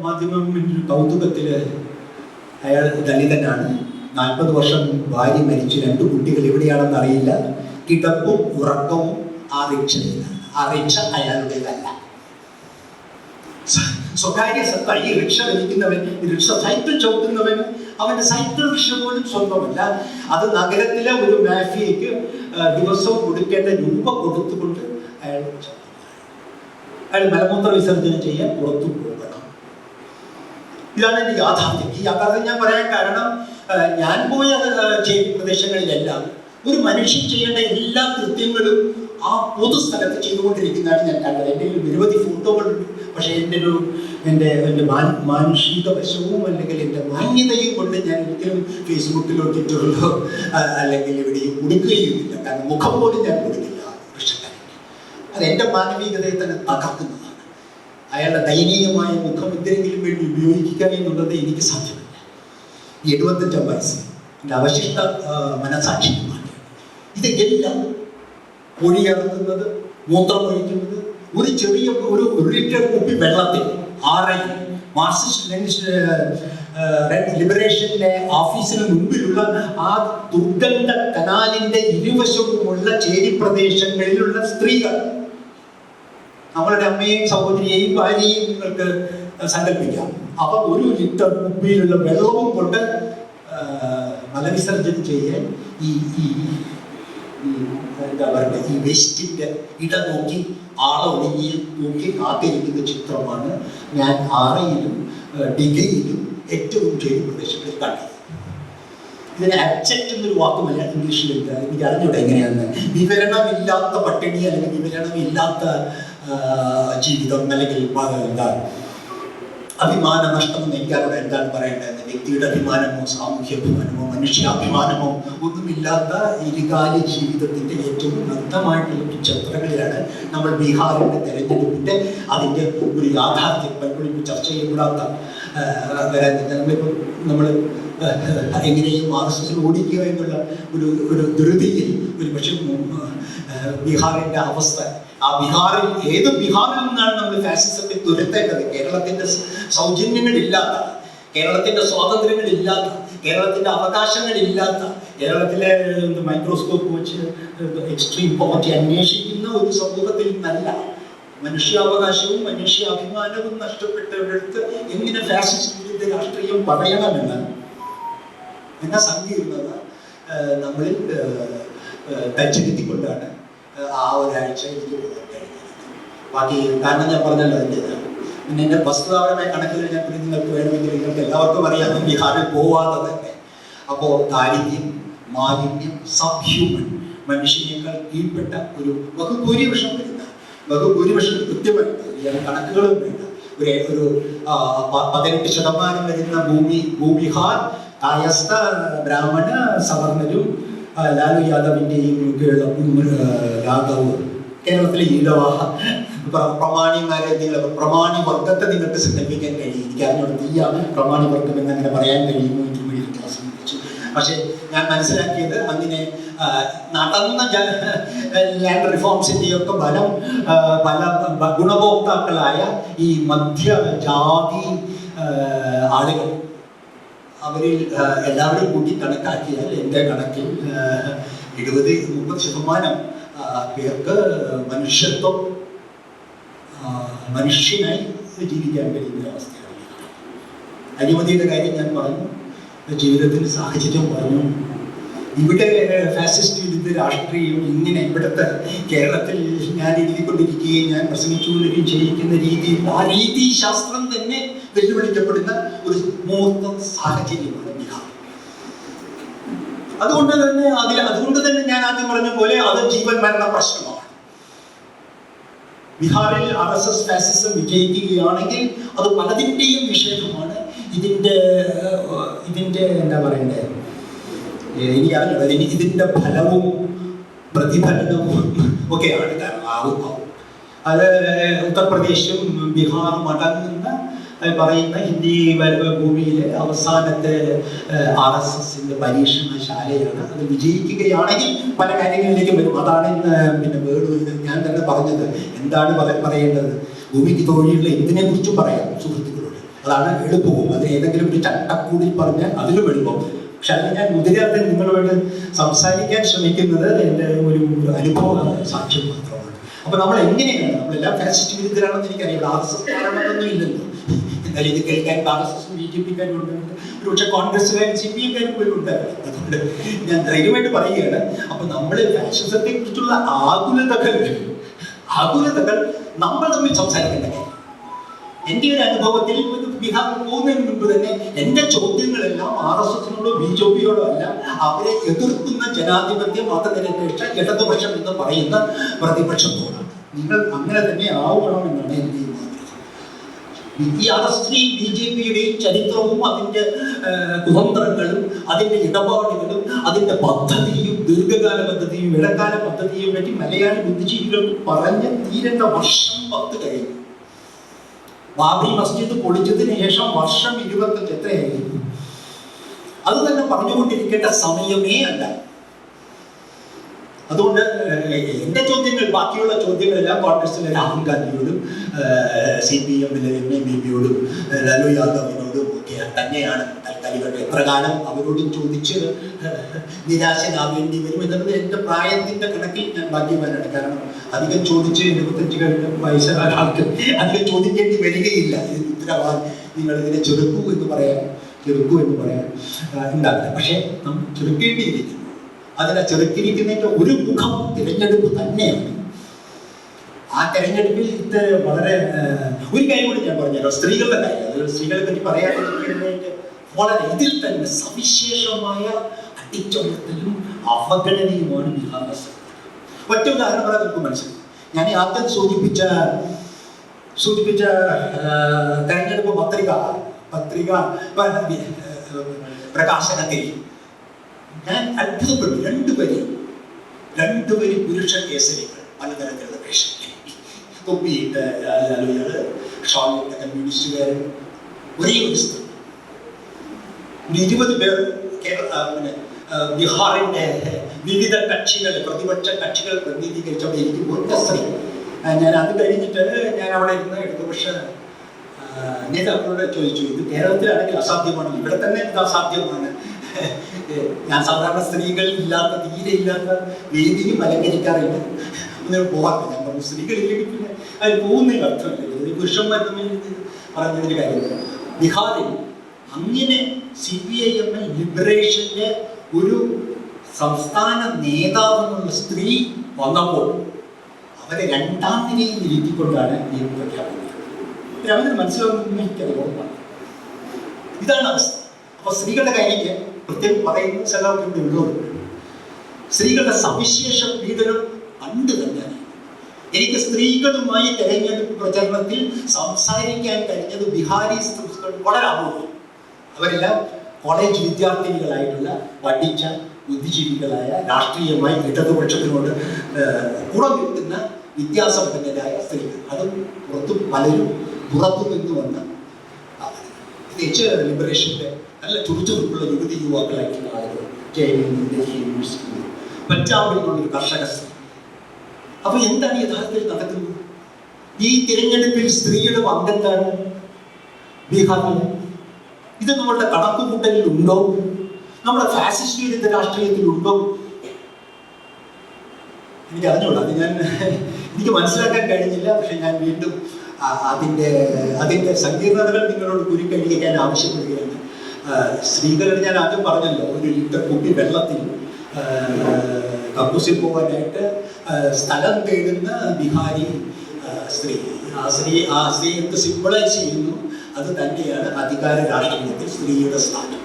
[SPEAKER 3] മാധ്യമം കൗതുകത്തിൽ അയാൾ ദളിതനാണ്, 40 വർഷം ഭാര്യ മരിച്ചു, 2 കുട്ടികൾ എവിടെയാണെന്ന് അറിയില്ല, കിടപ്പും ഉറക്കവും ആ റിക്ഷയിലാണ്. ആ റിക്ഷ അയാളുടേതല്ല, സ്വകാര്യ സത്ത. ഈ റിക്ഷ വലിക്കുന്നവൻ, സൈക്കിൾ ചവിട്ടുന്നവൻ, അവന്റെ സൈക്കിൾ റിക്ഷ പോലും സ്വന്തമല്ല. അത് നഗരത്തിലെ ഒരു മാഫിയയ്ക്ക് ദിവസവും കൊടുക്കേണ്ട രൂപ കൊടുത്തുകൊണ്ട് അയാൾ അയാൾ മലമൂത്ര വിസർജനം ചെയ്യാൻ പുറത്തു പോകണം. ഇതാണ് എൻ്റെ യാഥാർത്ഥ്യം. ഈ യാഥാർത്ഥ്യം ഞാൻ പറയാൻ കാരണം ഞാൻ പോയ ചേരി പ്രദേശങ്ങളിലെല്ലാം ഒരു മനുഷ്യൻ ചെയ്യേണ്ട എല്ലാ കൃത്യങ്ങളും ആ പൊതുസ്ഥലത്ത് ചെയ്തുകൊണ്ടിരിക്കുന്നതാണ് ഞാൻ കണ്ടത്. എൻ്റെ ഒരു നിരവധി ഫോട്ടോകളുണ്ട്. പക്ഷേ എൻ്റെ മാനുഷിക വശവും അല്ലെങ്കിൽ എൻ്റെ മാന്യതയും കൊണ്ട് ഞാൻ ഒരിക്കലും ഫേസ്ബുക്കിലോ ട്വിറ്ററിലോ അല്ലെങ്കിൽ എവിടെയും കൊടുക്കുകയുമില്ല. കാരണം മുഖം പോലും ഞാൻ കൊടുക്കില്ല കൃഷ്ണക്കാരൻ. അത് എൻ്റെ മാനവികതയെ തന്നെ തകർക്കുന്നതാണ്. അയാളുടെ ദയനീയമായ മുഖം എന്തെങ്കിലും വേണ്ടി ഉപയോഗിക്കുക എന്നുള്ളത് എനിക്ക് സാധ്യമല്ല. 75 വയസ്സ് എൻ്റെ അവശിഷ്ട മനസാക്ഷിയുമാണ്. ഇതെല്ലാം ഒഴിയിറക്കുന്നത്, മൂത്രമൊഴിക്കുന്നത്, ഒരു ചെറിയ ഒരു ലിറ്റർ കുപ്പി വെള്ളത്തിൽ മാർക്സിസ്റ്റ് ലിബറേഷന്റെ ഓഫീസിന് മുമ്പിലുള്ള ആ ദുർഗന്ധ കനാലിന്റെ ഇരുവശവുമുള്ള ചേരി പ്രദേശങ്ങളിലുള്ള സ്ത്രീകൾ, നമ്മളുടെ അമ്മയെയും സഹോദരിയെയും ഭാര്യയെയും നിങ്ങൾക്ക് സങ്കല്പിക്കാം. അവർ 1 ലിറ്റർ കുപ്പിയിലുള്ള വെള്ളവും കൊണ്ട് മലവിസർജനം ചെയ്യാൻ എന്താ പറയുക, ഈ വേസ്റ്റിന്റെ ഇട നോക്കി ആളൊഴുങ്ങി നോക്കി കാത്തിരിക്കുന്ന ചിത്രമാണ് ഞാൻ ആറയിലും ഡിഗയിലും ഏറ്റവും ചേരി പ്രദേശങ്ങളിൽ കണ്ടത്. ഇതിന് അബ്ജക്റ്റ് എന്നൊരു വാക്ക് ഇംഗ്ലീഷിലില്ല, എനിക്ക് അറിഞ്ഞൂടെ എങ്ങനെയാണെന്ന്. വിവരണമില്ലാത്ത പട്ടിണി അല്ലെങ്കിൽ വിവരണമില്ലാത്ത ജീവിതം അല്ലെങ്കിൽ എന്താ അഭിമാന നഷ്ടം എന്ന് എനിക്കറിയാം എന്താണ് പറയേണ്ടത്. വ്യക്തിയുടെ അഭിമാനമോ സാമൂഹ്യ അഭിമാനമോ മനുഷ്യാഭിമാനമോ ഒന്നുമില്ലാത്ത ഇരുകാലി ജീവിതത്തിന്റെ ഏറ്റവും നഗ്നമായിട്ടുള്ള ചിത്രങ്ങളിലാണ് നമ്മൾ ബീഹാറിന്റെ തെരഞ്ഞെടുപ്പിന്റെ അതിൻ്റെ ഒരു യാഥാർത്ഥ്യം പലപ്പോഴും ചർച്ച ചെയ്യപ്പെടാത്ത നമ്മൾ എങ്ങനെയും RSS ഓടിക്കുക എന്നുള്ള ഒരു ധൃതിയിൽ ഒരു പക്ഷേ ബീഹാറിന്റെ അവസ്ഥ, ആ ബീഹാറിൽ ഏത് ബീഹാറിൽ നിന്നാണ് നമ്മൾ ഫാസിസത്തെ തുരത്തേണ്ടത്? കേരളത്തിന്റെ സൗജന്യങ്ങളില്ലാത്ത, കേരളത്തിന്റെ സ്വാതന്ത്ര്യങ്ങളില്ലാത്ത, കേരളത്തിന്റെ അവകാശങ്ങളില്ലാത്ത, കേരളത്തിലെ മൈക്രോസ്കോപ്പ് വെച്ച് എക്സ്ട്രീം പോവർട്ടി അന്വേഷിക്കുന്ന ഒരു സമൂഹത്തിൽ നിന്നല്ല. മനുഷ്യാവകാശവും മനുഷ്യാഭിമാനവും നഷ്ടപ്പെട്ടവർക്ക് എങ്ങനെ ഫാസിസ്റ്റ് വിരുദ്ധ രാഷ്ട്രീയം പറയണമെന്ന് എന്ന സങ്കീർണത നമ്മളിൽ തച്ചിരുത്തിക്കൊണ്ടാണ് ആ ഒരാഴ്ച എനിക്ക് കഴിഞ്ഞത്. ബാക്കി കാരണം ഞാൻ പറഞ്ഞല്ലോ അതിൻ്റെതാണ്. പിന്നെ എൻ്റെ വസ്തുതാപരമായ കണക്കുകൾ ഞാൻ നിങ്ങൾക്ക് വേണമെങ്കിൽ നിങ്ങൾക്ക് എല്ലാവർക്കും അറിയാം ബീഹാറിൽ പോവാതെ തന്നെ. അപ്പോൾ ദാരിദ്ര്യം, മാലിന്യം, സബ്ഹ്യൂമൻ, മനുഷ്യനേക്കാൾ കീഴ്പ്പെട്ട ഒരു ബഹുഭൂരിപക്ഷം വരുന്ന, ബഹുഭൂരിപക്ഷം കൃത്യമായിട്ട് കണക്കുകളും വേണ്ട ഒരു 18% വരുന്ന ബീഹാർ കായസ്ഥ ബ്രാഹ്മണ സവർണരും ലാലു യാദവിൻ്റെയും ഒക്കെയുള്ള യാദവ്, കേരളത്തിലെ ഈഴവ പ്രമാണിമാരെ പ്രമാണി വർഗത്തെ നിങ്ങൾക്ക് സങ്കല്പിക്കാൻ കഴിയും. എനിക്ക് അതിനോട് തീയാണ് പ്രമാണി വർഗം എന്നങ്ങനെ പറയാൻ കഴിയുമോ എനിക്ക് വലിയ ക്ലാസ് വെച്ചു. പക്ഷെ ഞാൻ മനസ്സിലാക്കിയത് അങ്ങനെ നടന്ന ലാൻഡ് റിഫോംസിൻ്റെയൊക്കെ പല ഗുണഭോക്താക്കളായ ഈ മധ്യജാതി ആളുകൾ, അവരിൽ എല്ലാവരും കൂടി കണക്കാക്കിയാൽ എൻ്റെ കണക്കിൽ 20-30% പേർക്ക് മനുഷ്യത്വം, മനുഷ്യനായി ജീവിക്കാൻ കഴിയുന്ന അവസ്ഥയാണ്. അഴിമതിയുടെ കാര്യം ഞാൻ പറഞ്ഞു, ജീവിതത്തിൻ്റെ സാഹചര്യം പറഞ്ഞു. ഇവിടെ ഫാസിസ്റ്റ് വിരുദ്ധ രാഷ്ട്രീയം ഇങ്ങനെ ഇവിടുത്തെ കേരളത്തിൽ ഞാൻ എഴുതിക്കൊണ്ടിരിക്കുകയും ഞാൻ പ്രസംഗിച്ചുകൊണ്ടിരിക്കുകയും ചെയ്യിക്കുന്ന രീതിയിൽ ആ രീതിശാസ്ത്രം തന്നെ വെല്ലുവിളിക്കപ്പെടുന്ന ഒരു മൂർത്ത സാഹചര്യമാണ് ബീഹാർ. അതുകൊണ്ട് തന്നെ ഞാൻ ആദ്യം പറഞ്ഞ പോലെ അത് ജീവൻ മരണ പ്രശ്നമാണ്. ബീഹാറിൽ RSS ഫാസിസം വിജയിക്കുകയാണെങ്കിൽ അത് പലതിൻ്റെയും നിഷേധമാണ്. ഇതിൻ്റെ എന്താ പറയണ്ടേ, എനിക്കറിഞ്ഞത് ഇതിൻ്റെ ഫലവും പ്രതിഫലനവും ഒക്കെയാണ്. കാരണം അത് ഉത്തർപ്രദേശും ബീഹാറും അടങ്ങുന്ന പറയുന്ന ഹിന്ദി ഭൂമിയിലെ അവസാനത്തെ RSSന്റെ പരീക്ഷണശാലയാണ്. അത് വിജയിക്കുകയാണെങ്കിൽ പല കാര്യങ്ങളിലേക്കും വരും. അതാണ് പിന്നെ വേർഡ് ഞാൻ തന്നെ പറഞ്ഞത്. എന്താണ് പറയേണ്ടത്? ഭൂമിക്ക് തൊഴിലുള്ള എന്തിനെ കുറിച്ചും പറയാം സുഹൃത്തുക്കളോട്. അതാണ് എളുപ്പവും. അത് ഏതെങ്കിലും ഒരു ചട്ടക്കൂടിൽ പറഞ്ഞാൽ അതിലും എളുപ്പം. പക്ഷെ അത് ഞാൻ മുതിരാതെ നിങ്ങളുമായിട്ട് സംസാരിക്കാൻ ശ്രമിക്കുന്നത് എൻ്റെ ഒരു അനുഭവ സാക്ഷ്യം മാത്രമാണ്. അപ്പൊ നമ്മൾ എങ്ങനെയാണ്, നമ്മളെല്ലാം ഫാസിസ്റ്റ് വിരുദ്ധരാണെന്ന് എനിക്കറിയാം. RSS കാരണമൊന്നും ഇല്ലല്ലോ. എന്നാൽ ഇത് കേൾക്കാൻ RSSും BJPക്കാരും ഉണ്ട്, ഒരുപക്ഷെ കോൺഗ്രസ്സുകാരും CPMകാരും പോലും ഉണ്ടാവില്ല. അതുകൊണ്ട് ഞാൻ ധൈര്യമായിട്ട് പറയുകയാണ്. അപ്പൊ നമ്മൾ ഫാഷിസത്തെ കുറിച്ചുള്ള ആകുലതകൾ നമ്മൾ തമ്മിൽ സംസാരിക്കേണ്ട കാര്യം. എൻ്റെ ഒരു അനുഭവത്തിൽ ബീഹാർ പോകുന്നതിന് മുമ്പ് തന്നെ എൻ്റെ ചോദ്യങ്ങളെല്ലാം RSSനോടോ BJPയോടോ അല്ല, അവരെ എതിർക്കുന്ന ജനാധിപത്യ മതനിരപേക്ഷ ഇടതുപക്ഷം എന്ന് പറയുന്ന പ്രതിപക്ഷത്തോടാണ്. നിങ്ങൾ അങ്ങനെ തന്നെ ആവണമെന്നാണ് എൻ്റെ ഈ ആഗ്രഹം. ഈ RSSന്റെയും BJPയുടെയും ചരിത്രവും അതിൻ്റെ കുതന്ത്രങ്ങളും അതിൻ്റെ ഇടപാടുകളും അതിൻ്റെ പദ്ധതിയും ദീർഘകാല പദ്ധതിയും ഇടക്കാല പദ്ധതിയും പറ്റി മലയാളി ബുദ്ധിജീവികൾക്ക് പറഞ്ഞ് തീരേണ്ട വർഷം 10 കഴിഞ്ഞു. ബാബരി മസ്ജിദ് പൊളിച്ചതിന് ശേഷം വർഷം 25 എത്രയായിരുന്നു? അത് തന്നെ പറഞ്ഞുകൊണ്ടിരിക്കേണ്ട സമയമേ അല്ല. അതുകൊണ്ട് എൻ്റെ ചോദ്യങ്ങൾ, ബാക്കിയുള്ള ചോദ്യങ്ങളെല്ലാം കോൺഗ്രസിലെ രാഹുൽ ഗാന്ധിയോടും CPM-ലെ MABയോടും ലാലു യാദവിനോടും ഒക്കെ തന്നെയാണ്. തൽക്കാലികമായിട്ട് എത്ര കാലം അവരോടും ചോദിച്ച് നിരാശനാവേണ്ടി വരും എന്നുള്ളത് എൻ്റെ പ്രായത്തിൻ്റെ കണക്കിൽ ഞാൻ ഭാഗ്യവാനാണ്. കാരണം അധികം ചോദിച്ച് 75 വയസ്സുകാല ആൾക്ക് അധികം ചോദിക്കേണ്ടി വരികയില്ല. ഇതിന് ഉത്തരവാദി നിങ്ങൾ ഇതിനെ ചെറുക്കൂ എന്ന് പറയാൻ ഉണ്ടാവില്ല. പക്ഷേ നമ്മൾ ചെറുക്കേണ്ടിയിരിക്കുന്നു. അതിനെ ചെറുക്കിരിക്കുന്നതിൻ്റെ ഒരു മുഖം തിരഞ്ഞെടുപ്പ് തന്നെയാണ്. ആ തെരഞ്ഞെടുപ്പിൽ ഇത് വളരെ ഒരു കാര്യം കൂടി ഞാൻ പറഞ്ഞല്ലോ, സ്ത്രീകളുടെ കാര്യം. അത് സ്ത്രീകളെ പറ്റി പറയാതിരിക്കുന്നതിൻ്റെ വളരെ ഇതിൽ തന്നെ സവിശേഷമായ അടിച്ചമർത്തലും അവഗണനയുമാണ് ബീഹാർ സർക്കാർ. ഒറ്റ ഉദാഹരണം പറയാൻ നമുക്ക് മനസ്സിലാവും. ഞാൻ ആദ്യം സൂചിപ്പിച്ച തെരഞ്ഞെടുപ്പ് പത്രിക പ്രകാശനത്തിൽ ഞാൻ അത്ഭുതപ്പെട്ടു. രണ്ടുപേര് പുരുഷ കേസരികൾ, പലതരത്തിലുള്ള വേഷം, തൊപ്പിയിട്ട് ഷോളിട്ട കമ്മ്യൂണിസ്റ്റുകാരൻ, ഒരേ ഒരു സ്ത്രീ. 20 പേർ ബീഹാറിന്റെ വിവിധ കക്ഷികൾ, പ്രതിപക്ഷ കക്ഷികൾ പ്രതിനിധീകരിച്ച് അവിടെ ഇരിക്കും. ഒറ്റ സ്ത്രീ. ഞാൻ അത് കഴിഞ്ഞിട്ട് ഞാൻ അവിടെ ഇരുന്ന് ഇടതുപക്ഷ നേതാക്കളോട് ചോദിച്ചു, ഇത് കേരളത്തിലാണെങ്കിൽ അസാധ്യമാണ്, ഇവിടെ തന്നെ ഇത് അസാധ്യമാണ്. ഞാൻ സാധാരണ സ്ത്രീകൾ തീരെ ഇല്ലാത്ത വേദിയും അലങ്കരിക്കാറില്ല, ഒന്നും പോകാറില്ല. ഞാൻ പറഞ്ഞു സ്ത്രീകളില്ലെങ്കിൽ പിന്നെ അതിൽ പോകുന്നതിന് അർത്ഥമില്ല, പുരുഷന്മാർ തമ്മിൽ പറഞ്ഞതിൻ്റെ കാര്യമില്ല. ബീഹാറിൽ അങ്ങനെ CPIM ലിബറേഷന്റെ ഒരു സംസ്ഥാന നേതാവെന്നുള്ള സ്ത്രീ വന്നപ്പോൾ അവരെ 2ാം നിരയിൽ ഇരുത്തിക്കൊണ്ടാണ് ഈ പ്രഖ്യാപനം. അവന് മനസ്സിലാവുന്ന എനിക്കത് ഉറപ്പാണ്. ഇതാണ് അവസ്ഥ. അപ്പൊ സ്ത്രീകളുടെ കാര്യത്തിൽ പ്രത്യേകം പറയുന്ന സ്ഥലമൊക്കെ ഇവിടെ ഉള്ളതുണ്ട്. സ്ത്രീകളുടെ സവിശേഷ പീഡനം പണ്ട് തന്നെയാണ്. എനിക്ക് സ്ത്രീകളുമായി തെരഞ്ഞെടുപ്പ് പ്രചരണത്തിൽ സംസാരിക്കാൻ കഴിഞ്ഞത് ബീഹാരി സ്ത്രീകൾ വളരെ അപൂർവം. അവരെല്ലാം കോളേജ് വിദ്യാർത്ഥിനികളായിട്ടുള്ള പഠിച്ച ബുദ്ധിജീവികളായ രാഷ്ട്രീയമായി ഇടതുപക്ഷത്തിനോട് കൂടെ നിൽക്കുന്ന വിദ്യാസമ്പന്നരായ സ്ത്രീകൾ. അതും പലരും പുറത്തു നിന്ന് വന്ന പ്രത്യേകിച്ച് ലിബറേഷന്റെ നല്ല ചുറുചുറുക്കുള്ള യുവാക്കളായിട്ടുള്ള ആളുകൾ. ഡൽഹി യൂണിവേഴ്സിറ്റി, പഞ്ചാബിൽ നിന്നുള്ളൊരു കർഷക സ്ത്രീ. അപ്പൊ എന്താണ് യഥാർത്ഥത്തിൽ നടക്കുന്നത്? ഈ തിരഞ്ഞെടുപ്പിൽ സ്ത്രീയുടെ പങ്കെന്താണ് ബീഹാറിൽ? ഇത് നമ്മളുടെ കണക്കുകൂട്ടലിൽ ഉണ്ടോ? നമ്മുടെ ഫാസിസ്റ്റ് വിരുദ്ധ രാഷ്ട്രീയത്തിലുണ്ടോ? എനിക്ക് അറിഞ്ഞൂടാ. അത് എനിക്ക് മനസ്സിലാക്കാൻ കഴിഞ്ഞില്ല. പക്ഷെ ഞാൻ വീണ്ടും അതിൻ്റെ സങ്കീർണതകൾ നിങ്ങളോട് കുരുക്കഴിക്കാൻ ആവശ്യപ്പെടുകയാണ്. സ്ത്രീകളുടെ ഞാൻ ആദ്യം പറഞ്ഞല്ലോ, 1 ലിറ്റർ കുപ്പി വെള്ളത്തിൽ കക്കൂസിൽ പോകാനായിട്ട് സ്ഥലം തേടുന്ന ബീഹാരി സ്ത്രീ. ആ സ്ത്രീ എന്ത് സിംബിളൈസ് ചെയ്യുന്നു അത് തന്നെയാണ് അധികാര രാഷ്ട്രീയത്തിൽ സ്ത്രീയുടെ സ്ഥാനം.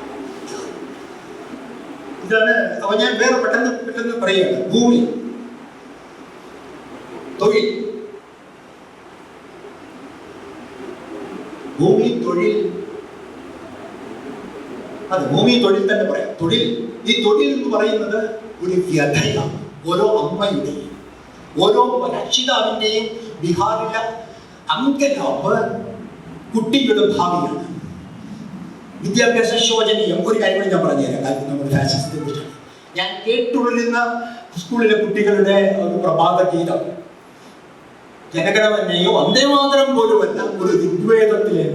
[SPEAKER 3] ഇതാണ്. അപ്പൊ ഞാൻ വേറെ പെട്ടെന്ന് പറയുകയാണ്. ഭൂമി, തൊഴിൽ, അതെ, ഭൂമി തൊഴിൽ തന്നെ പറയാം. ഈ തൊഴിൽ എന്ന് പറയുന്നത് ഒരു വ്യഥയാണ്. ഓരോ അമ്മയുടെയും ഓരോ രക്ഷിതാവിൻ്റെയും ബീഹാറിലെ അങ്കലാപ്പ് കുട്ടിയുടെ ഭാവിയാണ്. വിദ്യാഭ്യാസ ശോചനീയം. ഒരു കാര്യം കൂടി ഞാൻ പറഞ്ഞുതരാം. നമ്മുടെ ഫാസിസത്തെ കുറിച്ചാണ് ഞാൻ കേട്ടുകൊള്ളുന്ന സ്കൂളിലെ കുട്ടികളുടെ ഒരു പ്രഭാത ഗീതം ജനഗണമനയോ വന്ദേമാതരം പോലുമല്ല, ഒരു ഋഗ്വേദത്തിലെ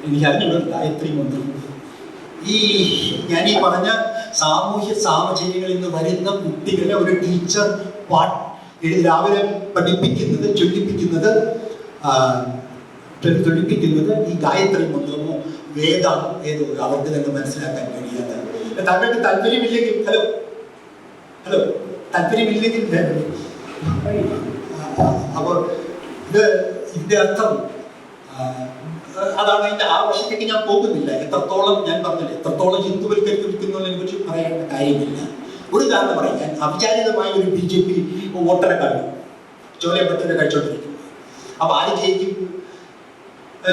[SPEAKER 3] എനിക്ക് അറിഞ്ഞുള്ള ഗായത്രി മന്ത്രം. ഞാൻ ഈ പറഞ്ഞ സാമൂഹ്യ സാഹചര്യങ്ങളിൽ നിന്ന് വരുന്ന കുട്ടികളെ ഒരു ടീച്ചർ രാവിലെ പഠിപ്പിക്കുന്നത് ചൊല്ലിപ്പിക്കുന്നത് ഈ ഗായത്രി മന്ത്രമോ വേദമോ ഏതോ അവർക്ക് തന്നെ മനസ്സിലാക്കാൻ കഴിയാത്ത. താങ്കൾക്ക് താല്പര്യമില്ലെങ്കിൽ താല്പര്യമില്ലെങ്കിൽ അപ്പോൾ ഇതിന്റെ അർത്ഥം അതാണ്. അതിന്റെ ആ വശത്തേക്ക് ഞാൻ പോകുന്നില്ല. എത്രത്തോളം ഞാൻ പറഞ്ഞില്ല, എത്രത്തോളം ഹിന്ദുവൽക്കരിക്കുന്നതിനെ കുറിച്ച് പറയേണ്ട കാര്യമില്ല. ഒരു കാരണം പറയാം, ഞാൻ അവിചാരിതമായ ഒരു BJP വോട്ടറെ കണ്ടു, ചോലയപ്പറ്റനെ കഴിച്ചോണ്ടിരിക്കുന്നു. അപ്പൊ ആര് ജയിക്കും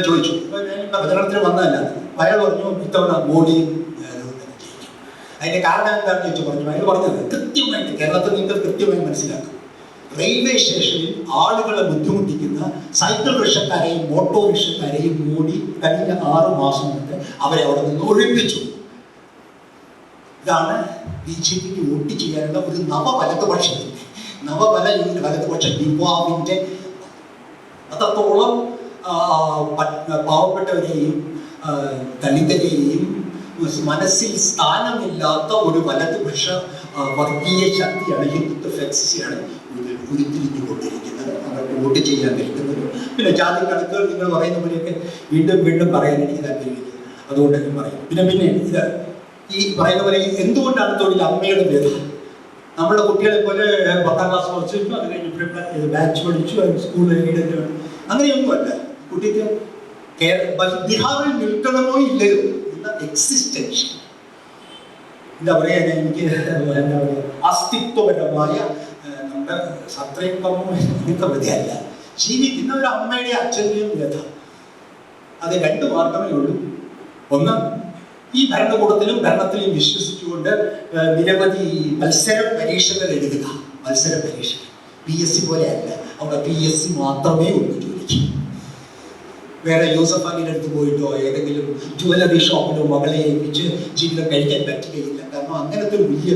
[SPEAKER 3] ചോദിച്ചു. ഞാൻ പ്രചരണത്തിന് വന്നതല്ല. അയാൾ പറഞ്ഞു ഇത്തവണ മോഡിയും ജയിക്കും. അതിന്റെ കാരണം എന്താണെന്ന് ചോദിച്ചു പറഞ്ഞു. അയാൾ പറഞ്ഞത് കൃത്യമായിട്ട് കേരളത്തിൽ നിങ്ങൾക്ക് കൃത്യമായി മനസ്സിലാക്കും. റെയിൽവേ സ്റ്റേഷനിൽ ആളുകളെ ബുദ്ധിമുട്ടിക്കുന്ന സൈക്കിൾ റിക്ഷക്കാരെയും ഓട്ടോറിക്ഷക്കാരെയും മോഡി കഴിഞ്ഞ 6 മാസം കൊണ്ട് അവരെ അവിടെ നിന്ന് ഒഴിപ്പിച്ചു. ഇതാണ് BJPക്ക് വോട്ട് ചെയ്യാനുള്ള ഒരു വലതുപക്ഷ യുവാവിൻ്റെ അത്രത്തോളം പാവപ്പെട്ടവരെയും ദളിതരെയും മനസ്സിൽ സ്ഥാനമില്ലാത്ത ഒരു വലതുപക്ഷ വർഗീയ ശക്തിയാണ്, ഹിന്ദുത്വ ഫെക്സിയാണ് ഉരുത്തിരിഞ്ഞുകൊണ്ടിരിക്കുന്നത്. അവർക്ക് വോട്ട് ചെയ്യാൻ നിൽക്കുന്നത്. പിന്നെ ജാതി കണക്കുകൾ നിങ്ങൾ പറയുന്ന പോലെയൊക്കെ വീണ്ടും പറയാൻ എനിക്ക് താല്പര്യമില്ല, അതുകൊണ്ട് ഞാൻ പറയും. പിന്നെ ഇത് ഈ പറയുന്ന പോലെ എന്തുകൊണ്ടാണ് തൊഴിൽ അമ്മയുടെ വ്യത? നമ്മുടെ കുട്ടികളെ പോലെ 10ാം ക്ലാസ് പഠിച്ചു, അത് കഴിഞ്ഞ് ബാച്ച് പഠിച്ചു, സ്കൂളിൽ അങ്ങനെയൊന്നുമല്ല. കുട്ടിക്ക് ബിഹാറിൽ നിൽക്കണമോ ഇല്ലയോ എന്ന എക്സിസ്റ്റൻസ്, എന്താ പറയാ, എനിക്ക് എന്താ പറയുക, അസ്തിത്വപരമായ നമ്മുടെ സത്രയക്കമോ ഇങ്ങനത്തെ വ്യതയല്ല, ജീവിക്കുന്ന ഒരു അമ്മയുടെ അച്ഛൻ്റെയും വ്യത. അത് 2 മാർഗമേ ഉള്ളൂ. ഒന്ന്, ഈ ഭരണകൂടത്തിലും ഭരണത്തിലും വിശ്വസിച്ചുകൊണ്ട് നിരവധി മത്സര പരീക്ഷകൾ എഴുതുക. മത്സര പരീക്ഷ PSC പോലെ അല്ല, അവിടെ PSC മാത്രമേ ഉള്ളൂ ജോലിക്ക്. വേറെ യൂസഫ് അലിയുടെ അടുത്ത് പോയിട്ടോ ഏതെങ്കിലും ജുവലറി ഷോപ്പിലോ മകളെ ഏൽപ്പിച്ച് ജീവിതം കഴിക്കാൻ പറ്റുകയില്ല. കാരണം അങ്ങനത്തെ ഒരു വലിയ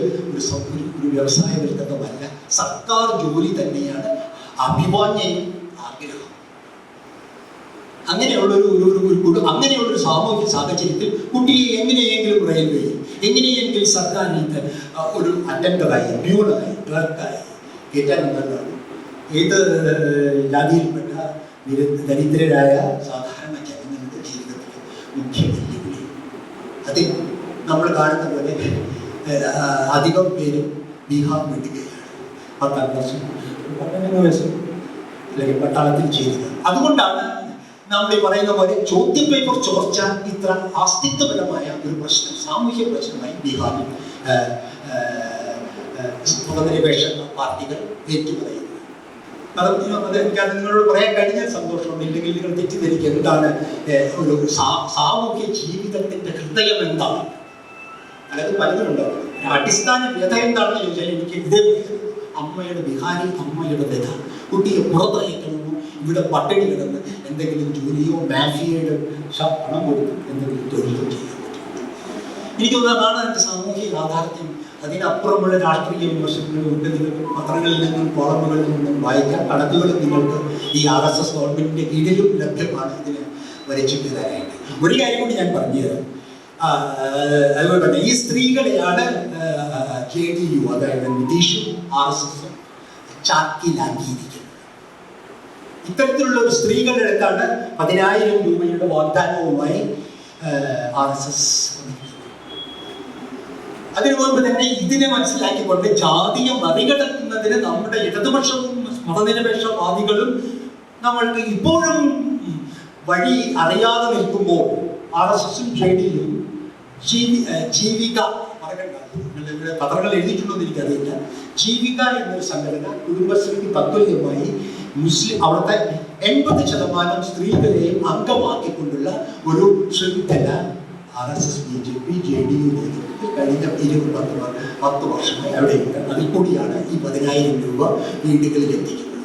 [SPEAKER 3] ഒരു വ്യവസായവൽക്കരണമല്ല. സർക്കാർ ജോലി തന്നെയാണ് അഭിവാഞ്യയും ആഗ്രഹം. അങ്ങനെയുള്ളൊരു സാമൂഹിക സാഹചര്യത്തിൽ കുട്ടിയെ എങ്ങനെയെങ്കിലും റെയിൽവേയിൽ, എങ്ങനെയെങ്കിലും സർക്കാരിലേക്ക് ഒരു അറ്റൻഡറായി, പ്യൂണായി, ക്ലർക്കായി കയറ്റാനെന്നുള്ളതാണ് ഏത് ജാതിയിൽപ്പെട്ട ദരിദ്രരായ സാധാരണ ജനങ്ങളുടെ ജീവിതത്തിലെ മുഖ്യ വെല്ലുവിളി. അതിൽ നമ്മൾ കാണുന്ന പോലെ അധികം പേരും ബീഹാർ വിടുകയാണ്. 10ാം ക്ലാസ്സും 12 വയസ്സും അല്ലെങ്കിൽ പട്ടാളത്തിൽ ചേരുക. അതുകൊണ്ടാണ് നമ്മൾ ഈ പറയുന്ന പോലെ ചോദ്യപേപ്പർ ചോർച്ച ഇത്ര അസ്തിത്വപരമായ ഒരു പ്രശ്നം, സാമൂഹ്യ പ്രശ്നമായി ബീഹാറിൽ മതനിരപേക്ഷ പാർട്ടികൾ ഏറ്റുപറയുന്നത്. എനിക്കത് നിങ്ങളോട് പറയാൻ കഴിഞ്ഞ സന്തോഷമുണ്ട്. ഇല്ലെങ്കിൽ നിങ്ങൾ തെറ്റിദ്ധരിക്കുക. എന്താണ് ഒരു സാമൂഹ്യ ജീവിതത്തിന്റെ ഹൃദയം എന്താണ്? അതായത് പലതും ഉണ്ടാവും. അടിസ്ഥാന വ്യഥ എന്താണെന്ന് ചോദിച്ചാൽ എനിക്ക് ഇതേപോലെ അമ്മയുടെ വ്യഥ. കുട്ടിയെ പുറത്തയക്കണമോ, ഇവിടെ പട്ടിണി കിടന്ന് എന്തെങ്കിലും ജോലിയോ മാഫിയയുടെ പണം കൊടുത്ത് എന്തെങ്കിലും തൊഴിലോ ചെയ്യാൻ പറ്റും. എനിക്ക് തോന്നുന്നതാണ് എൻ്റെ സാമൂഹിക യാഥാർത്ഥ്യം. അതിനപ്പുറമുള്ള രാഷ്ട്രീയ വിമർശനങ്ങളും ഉണ്ട്. നിങ്ങൾക്ക് പത്രങ്ങളിൽ നിന്നും കോളമുകളിൽ നിന്നും വായിക്കാം. കണക്കുകളും നിങ്ങൾക്ക് ഈ RSS ഗവൺമെന്റിന്റെ കീഴിലും ലഭ്യമാണ് ഇതിന് വരച്ചു തരാനായിട്ട്. ഒരു കാര്യം കൂടി ഞാൻ പറഞ്ഞു തരാം. അതുപോലെ തന്നെ ഈ സ്ത്രീകളെയാണ് JDU, അതായത് നിതീഷും RSSും ചാക്കിലാക്കിയിരിക്കുന്നത്. ഇത്തരത്തിലുള്ള ഒരു സ്ത്രീകളുടെ അടുത്താണ് 10,000 രൂപയുടെ വാഗ്ദാനവുമായി RSS. അതിനു മുൻപ് തന്നെ ഇതിനെ മനസ്സിലാക്കിക്കൊണ്ട് ജാതിയെ മറികടക്കുന്നതിന് നമ്മുടെ ഇടതുപക്ഷവും മതനിരപേക്ഷവാദികളും നമ്മൾക്ക് ഇപ്പോഴും വഴി അറിയാതെ നിൽക്കുമ്പോൾ RSSും JDUവും ജീവിക ഇവിടെ പത്രങ്ങൾ എഴുതിയിട്ടുണ്ടോ എനിക്കറിയില്ല. ജീവിക എന്നൊരു സംഘടന കുടുംബശ്രീക്ക് തത്തുല്യമായി അവിടുത്തെ 80% സ്ത്രീകളെയും അംഗമാക്കിക്കൊണ്ടുള്ള ഒരു ശൃംഖല RSS, BJP, JDU നേതൃത്വത്തിൽ കഴിഞ്ഞ 10 വർഷമായി അവിടെയുണ്ട്. അതിൽ കൂടിയാണ് ഈ 10,000 രൂപ വീടുകളിൽ എത്തിക്കുന്നത്.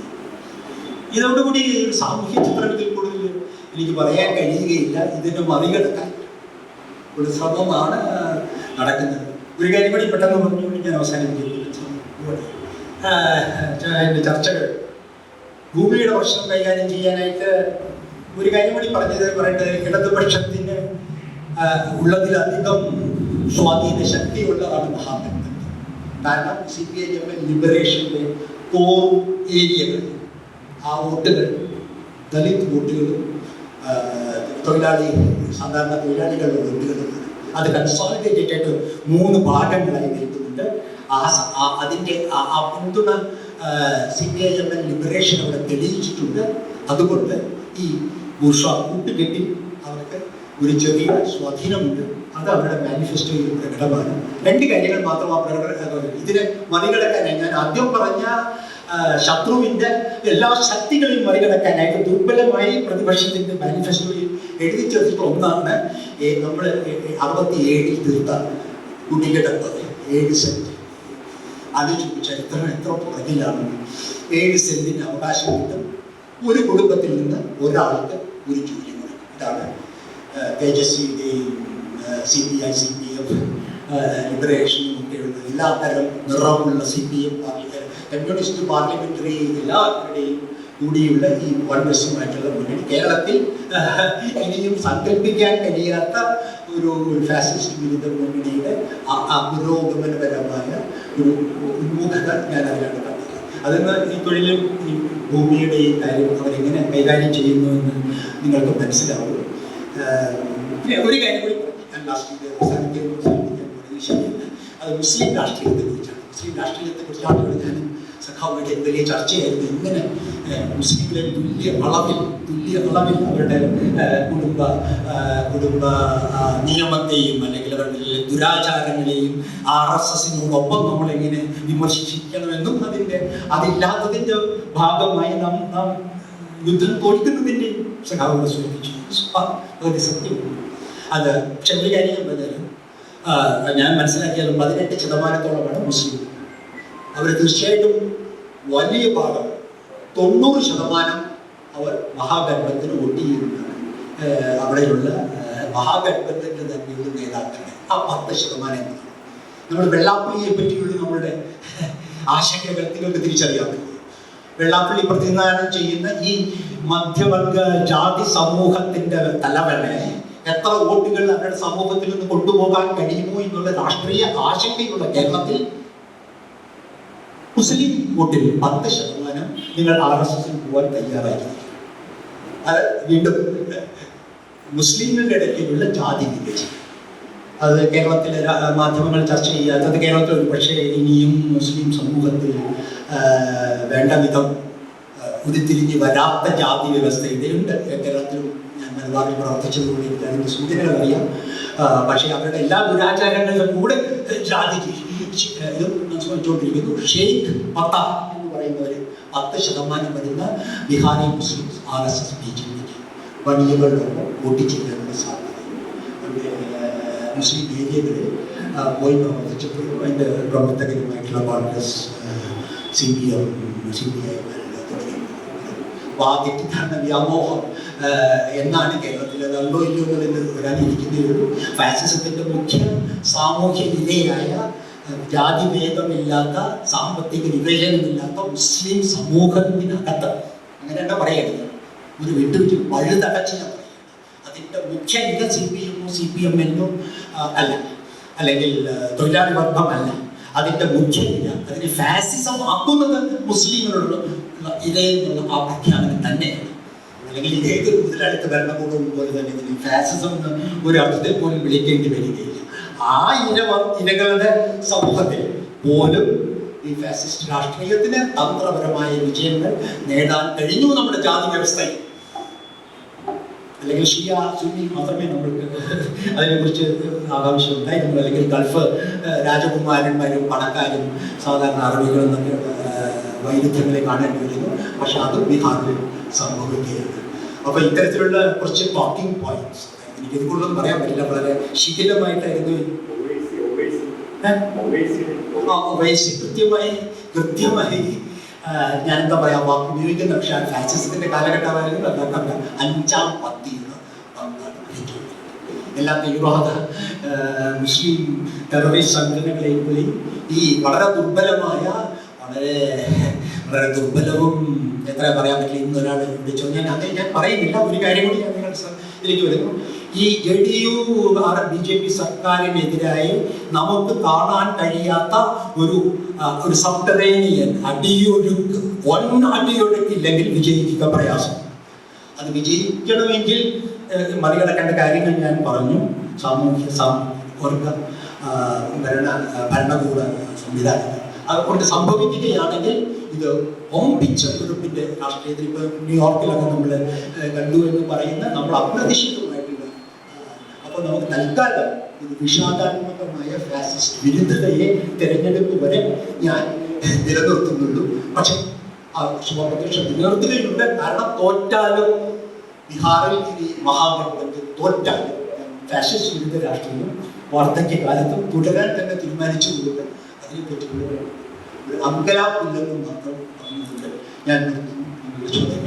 [SPEAKER 3] ഇതോടുകൂടി ഒരു സാമൂഹ്യ ചിത്രം ഇതിൽ കൂടുതൽ എനിക്ക് പറയാൻ കഴിയുകയില്ല. ഇതിനെ മറികടക്കാൻ ഒരു ശ്രമമാണ് നടക്കുന്നത്. ഒരു കാര്യം കൂടി പെട്ടെന്ന് പറഞ്ഞുകൊണ്ട് ഞാൻ അവസാനിപ്പിക്കുന്നു. എൻ്റെ ചർച്ചകൾ ഭൂമിയുടെ പ്രശ്നം കൈകാര്യം ചെയ്യാനായിട്ട് ഒരു കാര്യം കൂടി പറയേണ്ടത് ഇടതുപക്ഷത്തിന് ഉള്ളതിലധികം സ്വാധീന ശക്തിയുള്ളതാണ് മഹാഗഠബന്ധൻ. കാരണം CPIM ലിബറേഷൻ്റെ കോർ ഏരിയകൾ, ആ വോട്ടുകൾ ദലിത് വോട്ടുകളും സാധാരണ തൊഴിലാളികളുടെ വോട്ടുകളുമാണ്. അത് കൺസോളിഡേറ്റഡ് ആയിട്ട് 3 ഭാഗങ്ങളായി നിൽക്കുന്നുണ്ട്. അതിൻ്റെ ആ പിന്തുണ CPIM ലിബറേഷൻ അവിടെ തെളിയിച്ചിട്ടുണ്ട്. അതുകൊണ്ട് ഈ ബൂർഷ്വ കൂട്ടുകെട്ടി അവർക്ക് ഒരു ചെറിയ സ്വാധീനമുണ്ട്. അത് അവരുടെ മാനിഫെസ്റ്റോയിൽ പ്രകടമാണ്. രണ്ട് കാര്യങ്ങൾ മാത്രം ആ ഇതിനെ മറികടക്കാനായി ഞാൻ ആദ്യം പറഞ്ഞ ശത്രുവിൻ്റെ എല്ലാ ശക്തികളെയും മറികടക്കാനായിട്ട് ദുർബലമായി പ്രതിപക്ഷത്തിൻ്റെ മാനിഫെസ്റ്റോയിൽ എഴുതി ചേർത്തിട്ട് ഒന്നാണ് നമ്മൾ 67 തീർത്ത കുടികിടപ്പ് 7 സെന്റ്. അത് ചരിത്രം എത്ര പുറകിലാണ്. 7 സെന്റിന് അവകാശം കിട്ടും. ഒരു കുടുംബത്തിൽ നിന്ന് ഒരാൾക്ക് ഒരു ജോലി കൊടുക്കും. ഇതാണ് തേജസ്വിയുടെയും CPI CPM ലിബറേഷനും ഒക്കെയുള്ള എല്ലാത്തരം നിറമുള്ള CPM കമ്മ്യൂണിസ്റ്റ് പാർലമെന്ററി എല്ലാവരുടെയും കൂടിയുള്ള ഈ കോൺഗ്രസുമായിട്ടുള്ള മുന്നണി കേരളത്തിൽ ഇനിയും സങ്കല്പിക്കാൻ കഴിയാത്ത ഒരു ഫാസിസ്റ്റ് വിരുദ്ധ മുന്നണിയുടെ പുരോഗമനപരമായ ഒരു ഉന്മുഖത ഞാൻ അതിലാണ് കണ്ടത്. അതിന്ന് ഈ തൊഴിലും ഈ ഭൂമിയുടെയും കാര്യം അവരെങ്ങനെ കൈകാര്യം ചെയ്യുന്നു എന്ന് നിങ്ങൾക്ക് മനസ്സിലാവും. ഒരു കാര്യം കൂടി ഞാൻ ലാസ്റ്റ് അവസാനിക്കാൻ ശരിയല്ല. അത് മുസ്ലിം രാഷ്ട്രീയത്തെ കുറിച്ചാണ്. മുസ്ലിം രാഷ്ട്രീയത്തെ കുറിച്ചാണ് ഇവിടെ ഞാൻ സഖാവുമായിട്ട് വലിയ ചർച്ചയായിരുന്നു. ഇങ്ങനെ മുസ്ലിങ്ങളെ തുല്യ അളവിൽ അവരുടെ കുടുംബ നിയമത്തെയും അല്ലെങ്കിൽ അവരുടെ ദുരാചാരങ്ങളെയും RSSനോടൊപ്പം നമ്മളെങ്ങനെ വിമർശിക്കണമെന്നും അതില്ലാത്തതിൻ്റെ ഭാഗമായി നാം യുദ്ധം തോൽക്കുന്നതിൻ്റെയും സഖാവുകൾ സൂചിപ്പിച്ചു. അത് സത്യമാണ്. അത് പക്ഷെ ഒരു കാര്യം പറഞ്ഞാലും ഞാൻ മനസ്സിലാക്കിയാലും 18% മുസ്ലിം. അവർ തീർച്ചയായിട്ടും വലിയ ഭാഗം 90% അവർ മഹാഗഠബന്ധന് വോട്ട് ചെയ്യുന്നതാണ്. അവിടെയുള്ള മഹാഗഠബന്ധന്റെ തന്നെയുള്ള നേതാക്കളുടെ ആ 10% എന്നാണ്. നമ്മൾ വെള്ളാപ്പള്ളിയെ പറ്റിയുള്ള നമ്മളുടെ ആശങ്കകൾ നിങ്ങൾക്ക് തിരിച്ചറിയാൻ പറ്റും. വെള്ളാപ്പള്ളി പ്രതിനിധാനം ചെയ്യുന്ന ഈ മധ്യവർഗ ജാതി സമൂഹത്തിന്റെ തലവനെ എത്ര വോട്ടുകൾ അവരുടെ സമൂഹത്തിൽ നിന്ന് കൊണ്ടുപോകാൻ കഴിയുമോ എന്നുള്ള രാഷ്ട്രീയ ആശങ്കയുള്ള കേരളത്തിൽ മുസ്ലിം വോട്ടിൽ 10% നിങ്ങൾ RSSൽ പോകാൻ തയ്യാറായിരിക്കും. അത് വീണ്ടും മുസ്ലിങ്ങളുടെ ഇടയ്ക്കുള്ള ജാതി വിഭജനം, അത് കേരളത്തിലെ മാധ്യമങ്ങൾ ചർച്ച ചെയ്യാത്തത്. കേരളത്തിൽ ഒരു പക്ഷേ ഇനിയും മുസ്ലിം സമൂഹത്തിൽ വേണ്ട വിധം ഉരുത്തിരിഞ്ഞ് വരാത്ത ജാതി വ്യവസ്ഥയുടെയുണ്ട്. കേരളത്തിലും ഞാൻ മലബാറിൽ പ്രവർത്തിച്ചതുകൊണ്ട് എനിക്ക് അതിൻ്റെ സൂചനകൾ അറിയാം. പക്ഷേ അവരുടെ എല്ലാ ദുരാചാരങ്ങളുടെ കൂടെ ജാതി ചോദിച്ചുകൊണ്ടിരിക്കുന്നു. ഷെയ്ഖ് പത്ത എന്ന് പറയുന്നവർ 10% വരുന്ന ബിഹാരി മുസ്ലിംസ് RSS BJPക്ക് വണിയകളിലൊപ്പം വോട്ട് ചെയ്യാനുള്ള സാധ്യത. മുസ്ലിം ഏരിയകളിൽ പോയി പ്രവർത്തിച്ചപ്പോഴും അതിൻ്റെ പ്രവർത്തകരുമായിട്ടുള്ള കോൺഗ്രസ് CPM CPI തെറ്റിദ്ധാരണ വ്യാമോഹം എന്നാണ് കേരളത്തിൽ അതുണ്ടോ ഇല്ലയോ എന്നുള്ളത് വരാനിരിക്കുന്നതുള്ളൂ. ഫാസിസത്തിൻ്റെ മുഖ്യ സാമൂഹ്യ വിധേയായ ജാതിഭേദമില്ലാത്ത സാമ്പത്തിക വിവേചനമില്ലാത്ത മുസ്ലിം സമൂഹത്തിനകത്ത് അങ്ങനെ തന്നെ പറയരുത്, ഒരു വിട്ടുവെച്ച് വഴുതടച്ച് ഞാൻ പറയുന്നത്. അതിൻ്റെ മുഖ്യ ഇല CPMനോ അല്ല, അല്ലെങ്കിൽ തൊഴിലാളി വർഗമല്ല. അതിൻ്റെ മുഖ്യ ഇല അതിന് ഫാസിസം ആക്കുന്നത് മുസ്ലിങ്ങളോട് ഇതേന്നുള്ള ആ പ്രഖ്യാപനം തന്നെയാണ്. അല്ലെങ്കിൽ ഏത് മുതലാളിത്ത ഭരണകൂടവും പോലെ തന്നെ ഇതിന് ഫാസിസം എന്ന് ഒരു അർത്ഥത്തിൽ പോലും വിളിക്കേണ്ടി വരികയില്ല. ആ ഇരകളുടെ സമൂഹത്തിൽ പോലും ഈ ഫാസിസ്റ്റ് രാഷ്ട്രീയത്തിന് തന്ത്രപരമായ വിജയങ്ങൾ നേടാൻ കഴിഞ്ഞു നമ്മുടെ ജാതി വ്യവസ്ഥയിൽ. അല്ലെങ്കിൽ ഷിയ സുന്നി മാത്രമേ നമ്മൾക്ക് അതിനെക്കുറിച്ച് ആകാംക്ഷ ഉണ്ടായിരുന്നു. അല്ലെങ്കിൽ ഗൾഫ് രാജകുമാരന്മാരും പണക്കാരും സാധാരണ അറബികളും എന്നൊക്കെ വൈരുദ്ധ്യങ്ങളെ കാണേണ്ടി വരുന്നു. പക്ഷെ അത് ബിഹാറിൽ സംഭവിക്കുകയാണ്. അപ്പോൾ ഇത്തരത്തിലുള്ള കുറച്ച് ടോക്കിംഗ് പോയിന്റ്സ് എനിക്ക് ഇതുകൊണ്ടൊന്നും പറയാൻ പറ്റില്ല. വളരെ ശിഥിലമായിട്ടായിരുന്നു കൃത്യമായി ഞാൻ എന്താ പറയാ വാക്ക് ഉപയോഗിക്കുന്ന. പക്ഷേ ഫാസിസത്തിന്റെ കാലഘട്ടമായിരുന്നു. അതൊക്കെ 5ാം പത്തിയുടെ പങ്കാണ് വഹിക്കുന്നത്. എല്ലാ തീവ്രവാദ മുസ്ലിം ടെററിസ്റ്റ് സംഘടനകളെയും ഈ വളരെ ദുർബലമായ വളരെ ദുർബലവും എത്ര പറയാൻ പറ്റില്ല ഇന്നൊരാൾ വിളിച്ചോ ഞാൻ പറയുന്നില്ല. ഒരു കാര്യം കൂടി ഞാൻ ഇതിലേക്ക് വരുന്നു. ഈ JDU BJP സർക്കാരിനെതിരായി നമുക്ക് കാണാൻ കഴിയാത്ത ഒരു സബ്റ്ററേനിയൻ അടിയൊഴുക്കില്ലെങ്കിൽ വിജയിക്കുക പ്രയാസം. അത് വിജയിക്കണമെങ്കിൽ മറികടക്കേണ്ട കാര്യങ്ങൾ ഞാൻ പറഞ്ഞു. സാമൂഹ്യ വർഗ ഭരണകൂട സംവിധാനങ്ങൾ അതുകൊണ്ട് സംഭവിക്കുകയാണെങ്കിൽ ഇത് ഒമ്പിച്ച കുറിപ്പിന്റെ രാഷ്ട്രീയത്തിൽ ഇപ്പോൾ ന്യൂയോർക്കിലൊക്കെ നമ്മൾ കണ്ടു എന്ന് പറയുന്ന നമ്മൾ അപ്രതീക്ഷിതമായിട്ടുള്ള അപ്പോൾ നമുക്ക് തൽക്കാലം ഒരു വിഷാദാത്മകമായ ഫാസിസ്റ്റ് വിരുദ്ധതയെ തിരഞ്ഞെടുപ്പ് വരെ ഞാൻ നിലനിർത്തുന്നുള്ളൂ. പക്ഷെ ആ ശുഭപ്രതീക്ഷ നിലനിർത്തുകയുണ്ട്. കാരണം തോറ്റാലും ബീഹാറിൽ ഇനി മഹാഗഠബന്ധൻ തോറ്റാലും ഫാസിസ്റ്റ് വിരുദ്ധ രാഷ്ട്രീയം വാർദ്ധക്യകാലത്തും തുടരാൻ തന്നെ തീരുമാനിച്ചുകൊണ്ട് അതിനെപ്പറ്റി ഒരു അങ്കലാപ്പില്ലെന്ന് മാത്രം പറഞ്ഞുകൊണ്ട് ഞാൻ നിർത്തുന്നു.